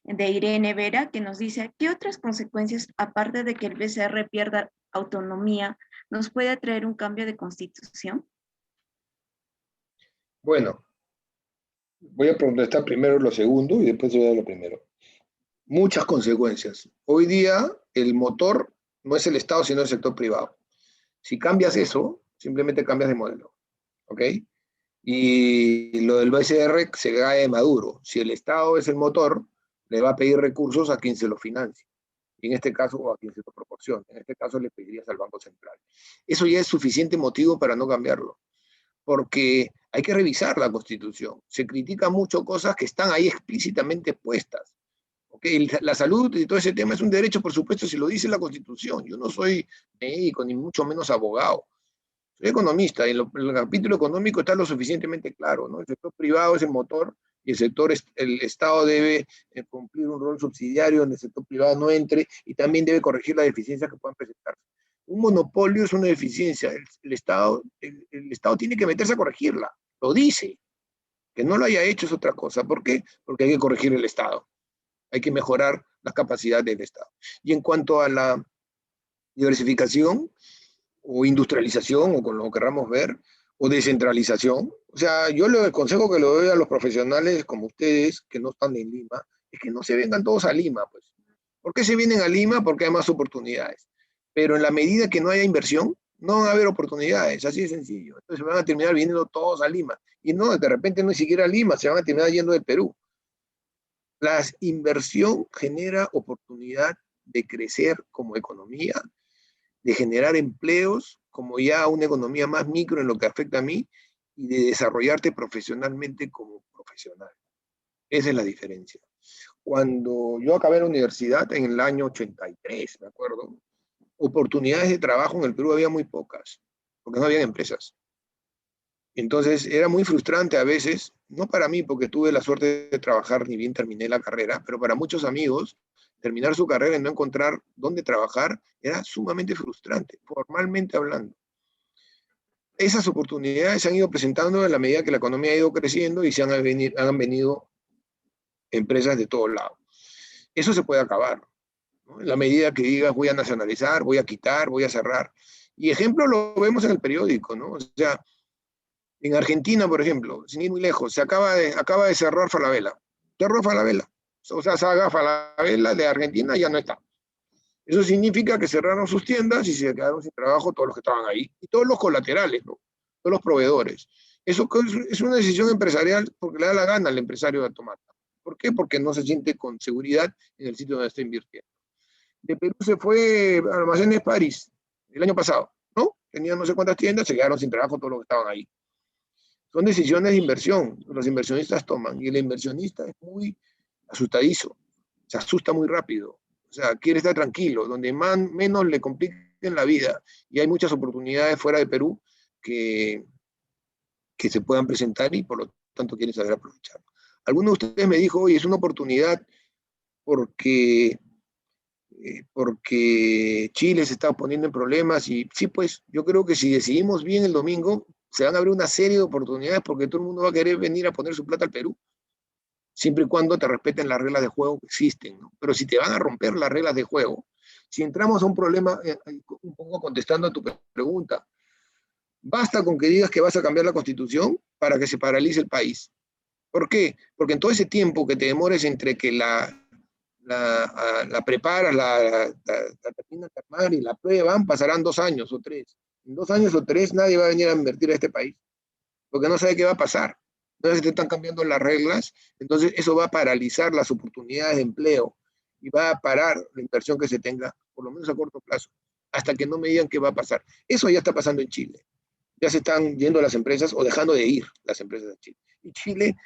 de Irene Vera, que nos dice, ¿qué otras consecuencias, aparte de que el BCR pierda autonomía, nos puede traer un cambio de constitución?
Bueno, voy a contestar primero lo segundo y después voy a dar lo primero. Muchas consecuencias. Hoy día el motor no es el Estado, sino el sector privado. Si cambias eso, simplemente cambias de modelo. ¿Ok? Y lo del BCR se cae de Maduro. Si el Estado es el motor, le va a pedir recursos a quien se lo financie. Y en este caso, o a quien se lo proporcione. En este caso, le pedirías al Banco Central. Eso ya es suficiente motivo para no cambiarlo. Porque hay que revisar la Constitución. Se critican mucho cosas que están ahí explícitamente puestas. La salud y todo ese tema es un derecho, por supuesto, si lo dice la Constitución. Yo no soy médico, ni mucho menos abogado. Soy economista, y en el capítulo económico está lo suficientemente claro, ¿no? El sector privado es el motor y el Estado debe cumplir un rol subsidiario donde el sector privado no entre y también debe corregir las deficiencias que puedan presentarse. Un monopolio es una deficiencia. El Estado tiene que meterse a corregirla. Lo dice. Que no lo haya hecho es otra cosa. ¿Por qué? Porque hay que corregir el Estado. Hay que mejorar las capacidades del Estado. Y en cuanto a la diversificación o industrialización, o como lo querramos ver, o descentralización, o sea, yo le aconsejo que lo doy a los profesionales como ustedes, que no están en Lima, es que no se vengan todos a Lima, pues. ¿Por qué se vienen a Lima? Porque hay más oportunidades. Pero en la medida que no haya inversión, no van a haber oportunidades, así de sencillo. Entonces van a terminar viniendo todos a Lima. Y no, de repente no ni siquiera a Lima, se van a terminar yendo del Perú. La inversión genera oportunidad de crecer como economía, de generar empleos, como ya una economía más micro en lo que afecta a mí, y de desarrollarte profesionalmente como profesional. Esa es la diferencia. Cuando yo acabé la universidad en el año 83, me acuerdo, oportunidades de trabajo en el Perú había muy pocas, porque no había empresas. Entonces era muy frustrante a veces, no para mí, porque tuve la suerte de trabajar, ni bien terminé la carrera, pero para muchos amigos, terminar su carrera y no encontrar dónde trabajar era sumamente frustrante, formalmente hablando. Esas oportunidades se han ido presentando en la medida que la economía ha ido creciendo y han venido empresas de todos lados. Eso se puede acabar, ¿no? En la medida que digas voy a nacionalizar, voy a quitar, voy a cerrar. Y ejemplo lo vemos en el periódico, ¿no? O sea, en Argentina, por ejemplo, sin ir muy lejos, se acaba de cerrar Falabella. Cerró Falabella. O sea, Saga Falabella de Argentina ya no está. Eso significa que cerraron sus tiendas y se quedaron sin trabajo todos los que estaban ahí. Y todos los colaterales, ¿no? Todos los proveedores. Eso es una decisión empresarial porque le da la gana al empresario de tomar. ¿Por qué? Porque no se siente con seguridad en el sitio donde está invirtiendo. De Perú se fue a Almacenes París el año pasado, ¿no? Tenían no sé cuántas tiendas, se quedaron sin trabajo todos los que estaban ahí. Son decisiones de inversión, los inversionistas toman, y el inversionista es muy asustadizo, se asusta muy rápido, o sea, quiere estar tranquilo, donde menos le compliquen la vida, y hay muchas oportunidades fuera de Perú que se puedan presentar y por lo tanto quieren saber aprovechar. Alguno de ustedes me dijo, oye, es una oportunidad porque Chile se está poniendo en problemas, y sí, pues yo creo que si decidimos bien el domingo, se van a abrir una serie de oportunidades porque todo el mundo va a querer venir a poner su plata al Perú, siempre y cuando te respeten las reglas de juego que existen, ¿no? Pero si te van a romper las reglas de juego, si entramos a un problema, un poco contestando a tu pregunta, basta con que digas que vas a cambiar la Constitución para que se paralice el país. ¿Por qué? Porque en todo ese tiempo que te demores entre que la preparas, la terminas de armar y la prueban, pasarán 2 años o 3. En 2 años o 3 nadie va a venir a invertir a este país, porque no sabe qué va a pasar. Entonces te están cambiando las reglas, entonces eso va a paralizar las oportunidades de empleo y va a parar la inversión que se tenga, por lo menos a corto plazo, hasta que no me digan qué va a pasar. Eso ya está pasando en Chile. Ya se están yendo las empresas o dejando de ir las empresas a Chile. Y Chile,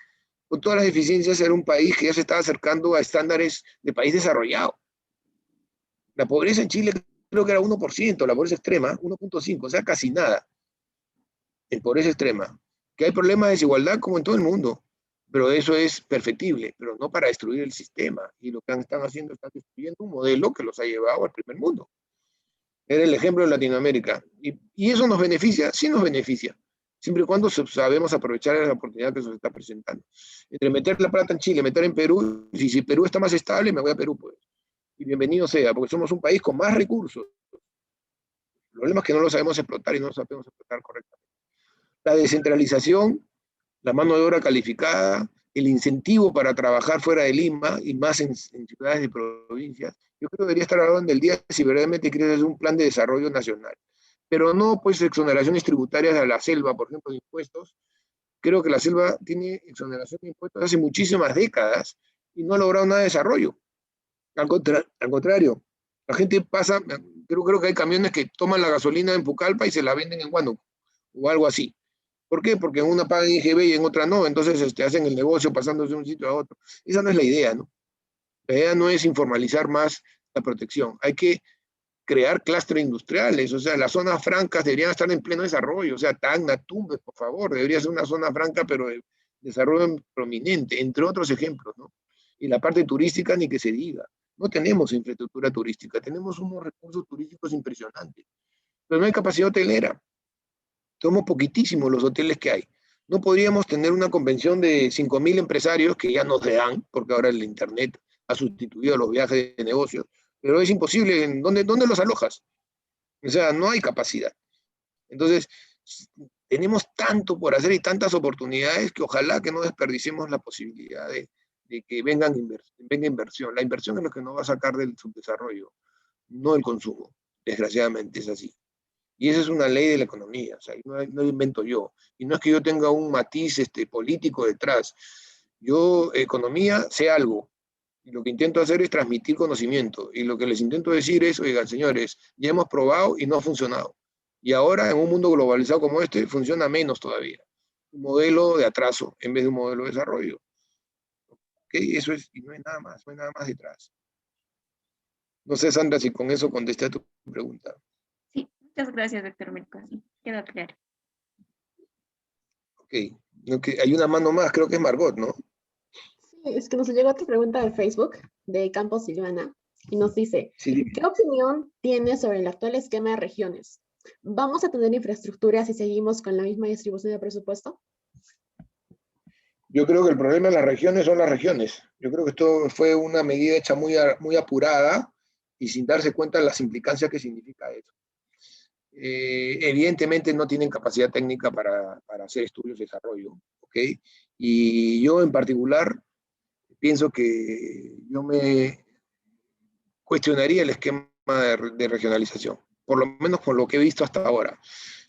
con todas las deficiencias, era un país que ya se estaba acercando a estándares de país desarrollado. La pobreza en Chile creo que era 1%, la pobreza extrema, 1.5%, o sea, casi nada en pobreza extrema. Que hay problemas de desigualdad como en todo el mundo, pero eso es perfectible, pero no para destruir el sistema. Y lo que están haciendo, están destruyendo un modelo que los ha llevado al primer mundo. Era el ejemplo de Latinoamérica. Y eso nos beneficia, sí nos beneficia, siempre y cuando sabemos aprovechar la oportunidad que se nos está presentando. Entre meter la plata en Chile, meter en Perú, si Perú está más estable, me voy a Perú, pues. Y bienvenido sea, porque somos un país con más recursos. El problema es que no lo sabemos explotar y no lo sabemos explotar correctamente. La descentralización, la mano de obra calificada, el incentivo para trabajar fuera de Lima y más en ciudades y provincias, yo creo que debería estar hablando del día si verdaderamente quieres hacer un plan de desarrollo nacional. Pero no, pues, exoneraciones tributarias a la selva, por ejemplo, de impuestos. Creo que la selva tiene exoneración de impuestos hace muchísimas décadas y no ha logrado nada de desarrollo. Al contrario, la gente pasa, creo que hay camiones que toman la gasolina en Pucallpa y se la venden en Huánuco, o algo así. ¿Por qué? Porque en una pagan IGB y en otra no, entonces hacen el negocio pasándose de un sitio a otro. Esa no es la idea, ¿no? La idea no es informalizar más la protección. Hay que crear clústeres industriales, o sea, las zonas francas deberían estar en pleno desarrollo, o sea, Tacna, Tumbes, por favor, debería ser una zona franca, pero de desarrollo prominente, entre otros ejemplos, ¿no? Y la parte turística ni que se diga. No tenemos infraestructura turística, tenemos unos recursos turísticos impresionantes, pero no hay capacidad hotelera. Somos poquitísimos los hoteles que hay. No podríamos tener una convención de 5.000 empresarios que ya nos dan, porque ahora el Internet ha sustituido los viajes de negocios, pero es imposible. ¿Dónde los alojas? O sea, no hay capacidad. Entonces, tenemos tanto por hacer y tantas oportunidades que ojalá que no desperdiciemos la posibilidad de que venga inversión. La inversión es lo que nos va a sacar del subdesarrollo, no el consumo. Desgraciadamente es así. Y esa es una ley de la economía, o sea, no lo invento yo. Y no es que yo tenga un matiz político detrás. Yo, economía, sé algo. Y lo que intento hacer es transmitir conocimiento. Y lo que les intento decir es, oigan, señores, ya hemos probado y no ha funcionado. Y ahora, en un mundo globalizado como este, funciona menos todavía. Un modelo de atraso en vez de un modelo de desarrollo. ¿Ok? Eso es, y no hay nada más, no hay nada más detrás. No sé, Sandra, si con eso contesté a tu pregunta.
Sí, muchas gracias, doctor Mirko. Sí, quedó claro.
Ok. Hay una mano más, creo que es Margot, ¿no?
Sí, es que nos llegó otra pregunta de Facebook, de Campos Silvana, y nos dice,
Sí.
¿qué opinión tiene sobre el actual esquema de regiones? ¿Vamos a tener infraestructura si seguimos con la misma distribución de presupuesto?
Yo creo que el problema de las regiones son las regiones. Yo creo que esto fue una medida hecha muy apurada y sin darse cuenta de las implicancias que significa eso. Evidentemente no tienen capacidad técnica para hacer estudios de desarrollo, ¿ok? Y yo en particular pienso que yo me cuestionaría el esquema de regionalización, por lo menos por lo que he visto hasta ahora.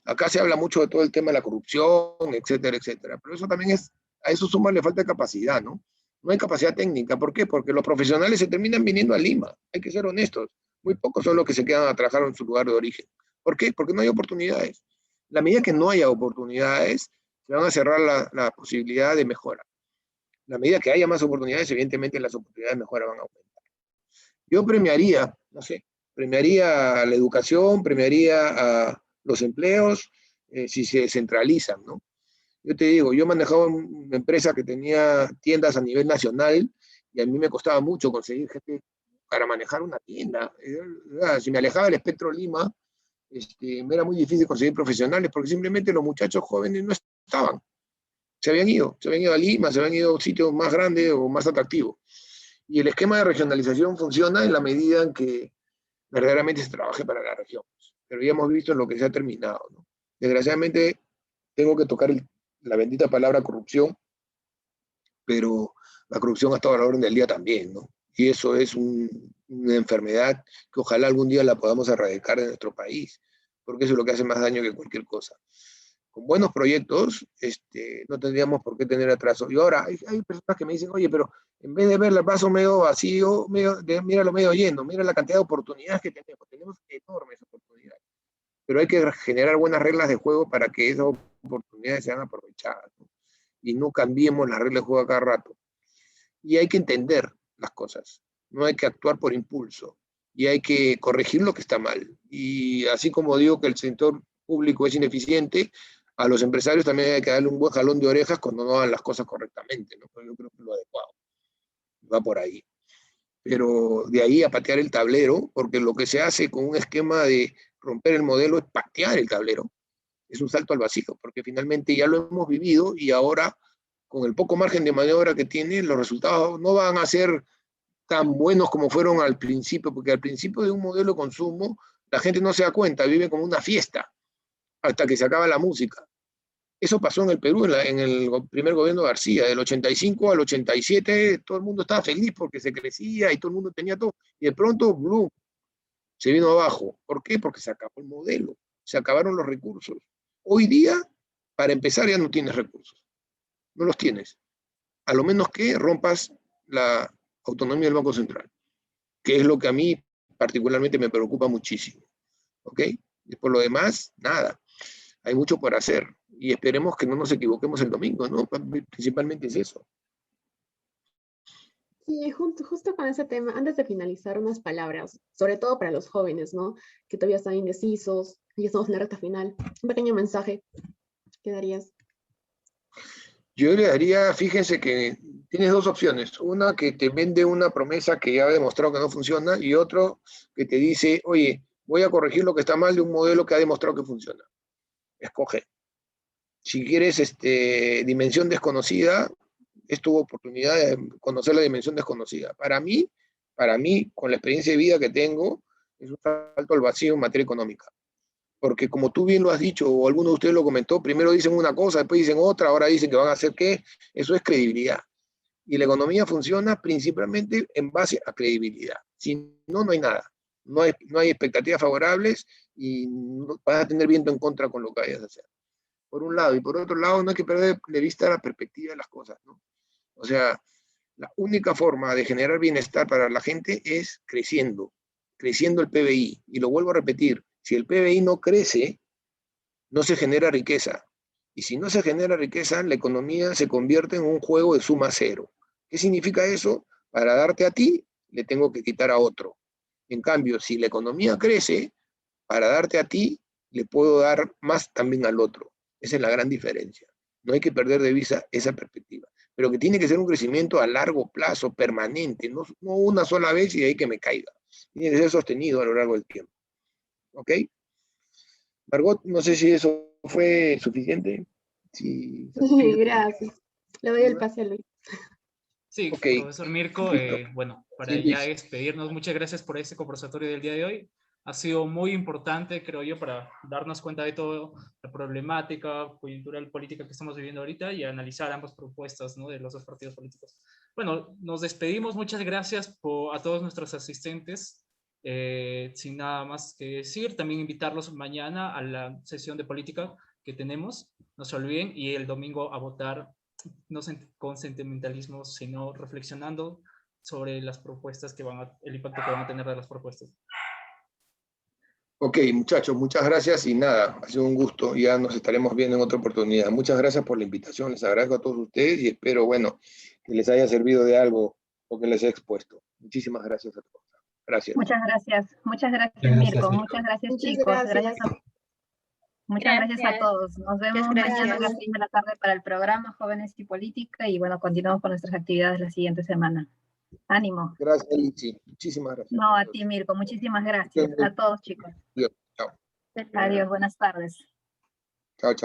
Acá se habla mucho de todo el tema de la corrupción, etcétera, etcétera, pero eso también a eso suma le falta capacidad, ¿no? No hay capacidad técnica. ¿Por qué? Porque los profesionales se terminan viniendo a Lima, hay que ser honestos. Muy pocos son los que se quedan a trabajar en su lugar de origen. ¿Por qué? Porque no hay oportunidades. La medida que no haya oportunidades, se van a cerrar la posibilidad de mejora. La medida que haya más oportunidades, evidentemente las oportunidades de mejora van a aumentar. Yo premiaría, no sé, premiaría a la educación, premiaría a los empleos, si se descentralizan, ¿no? Yo te digo, yo manejaba una empresa que tenía tiendas a nivel nacional y a mí me costaba mucho conseguir gente para manejar una tienda. Si me alejaba del espectro Lima, me era muy difícil conseguir profesionales porque simplemente los muchachos jóvenes no estaban. Se habían ido a Lima, se habían ido a sitios más grandes o más atractivos. Y el esquema de regionalización funciona en la medida en que verdaderamente se trabaje para la región. Pero ya hemos visto en lo que se ha terminado, ¿no? Desgraciadamente, tengo que tocar la bendita palabra corrupción, pero la corrupción ha estado a la orden del día también, ¿no? Y eso es una enfermedad que ojalá algún día la podamos erradicar de nuestro país, porque eso es lo que hace más daño que cualquier cosa. Con buenos proyectos, no tendríamos por qué tener atraso. Y ahora, hay personas que me dicen, oye, pero en vez de ver el vaso medio vacío, míralo medio lleno, mira la cantidad de oportunidades que tenemos enormes oportunidades. Pero hay que generar buenas reglas de juego para que esas oportunidades sean aprovechadas, ¿no? Y no cambiemos las reglas de juego a cada rato. Y hay que entender las cosas, no hay que actuar por impulso, y hay que corregir lo que está mal. Y así como digo que el sector público es ineficiente, a los empresarios también hay que darle un buen jalón de orejas cuando no hagan las cosas correctamente, ¿no? Yo creo que es lo adecuado. Va por ahí. Pero de ahí a patear el tablero, porque lo que se hace con un esquema de romper el modelo es patear el tablero. Es un salto al vacío, porque finalmente ya lo hemos vivido y ahora, con el poco margen de maniobra que tiene, los resultados no van a ser tan buenos como fueron al principio, porque al principio de un modelo de consumo, la gente no se da cuenta, vive como una fiesta, hasta que se acaba la música. Eso pasó en el Perú, en el primer gobierno de García, del 85 al 87, todo el mundo estaba feliz porque se crecía y todo el mundo tenía todo, y de pronto, ¡blum!, se vino abajo. ¿Por qué? Porque se acabó el modelo, se acabaron los recursos. Hoy día, para empezar, ya no tienes recursos, no los tienes, a lo menos que rompas la autonomía del Banco Central, que es lo que a mí particularmente me preocupa muchísimo, ¿ok? Y por lo demás, nada, hay mucho por hacer, y esperemos que no nos equivoquemos el domingo, ¿no? Principalmente es eso.
Sí, justo con ese tema, antes de finalizar, unas palabras, sobre todo para los jóvenes, ¿no? Que todavía están indecisos, y estamos en la recta final. Un pequeño mensaje que darías.
Yo le daría, fíjense que tienes dos opciones. Una que te vende una promesa que ya ha demostrado que no funciona y otro que te dice, oye, voy a corregir lo que está mal de un modelo que ha demostrado que funciona. Escoge. Si quieres dimensión desconocida, es tu oportunidad de conocer la dimensión desconocida. Para mí, con la experiencia de vida que tengo, es un salto al vacío en materia económica. Porque como tú bien lo has dicho, o alguno de ustedes lo comentó, primero dicen una cosa, después dicen otra, ahora dicen que van a hacer qué, eso es credibilidad. Y la economía funciona principalmente en base a credibilidad. Si no, no hay nada. No hay expectativas favorables y vas a tener viento en contra con lo que vayas a hacer. Por un lado. Y por otro lado, no hay que perder de vista la perspectiva de las cosas, ¿no? O sea, la única forma de generar bienestar para la gente es creciendo el PBI. Y lo vuelvo a repetir, si el PBI no crece, no se genera riqueza. Y si no se genera riqueza, la economía se convierte en un juego de suma cero. ¿Qué significa eso? Para darte a ti, le tengo que quitar a otro. En cambio, si la economía crece, para darte a ti, le puedo dar más también al otro. Esa es la gran diferencia. No hay que perder de vista esa perspectiva. Pero que tiene que ser un crecimiento a largo plazo, permanente, no una sola vez y de ahí que me caiga. Tiene que ser sostenido a lo largo del tiempo. ¿Ok? Margot, no sé si eso fue suficiente. Si
Gracias. Le doy el pase a Luis.
Sí,
ok,
profesor Mirko,
listo.
bueno, para
Sí,
ya
Luis.
despedirnos, muchas gracias por este conversatorio del día de hoy. Ha sido muy importante, creo yo, para darnos cuenta de toda la problemática coyuntural política que estamos viviendo ahorita y analizar ambas propuestas, ¿no?, de los dos partidos políticos. Bueno, nos despedimos. Muchas gracias a todos nuestros asistentes. Sin nada más que decir, también invitarlos mañana a la sesión de política que tenemos. No se olviden, y el domingo a votar, no con sentimentalismo, sino reflexionando sobre las propuestas el impacto que van a tener de las propuestas.
Ok, muchachos, muchas gracias y nada, ha sido un gusto. Ya nos estaremos viendo en otra oportunidad. Muchas gracias por la invitación. Les agradezco a todos ustedes y espero, bueno, que les haya servido de algo lo que les he expuesto. Muchísimas gracias a todos. Gracias.
Muchas gracias
Muchas
Mirko,
gracias, Mirko.
muchas gracias
Muchas
chicos,
gracias.
muchas gracias a todos. Nos vemos
Muchas
mañana a las
gracias.
6 de la tarde para el programa Jóvenes y Política y bueno, continuamos con nuestras actividades la siguiente semana. Ánimo.
Gracias, Lichi. Muchísimas gracias.
No, a ti Mirko, muchísimas gracias. A todos chicos.
Adiós. Chao.
Adiós, buenas tardes.
Chao, chao.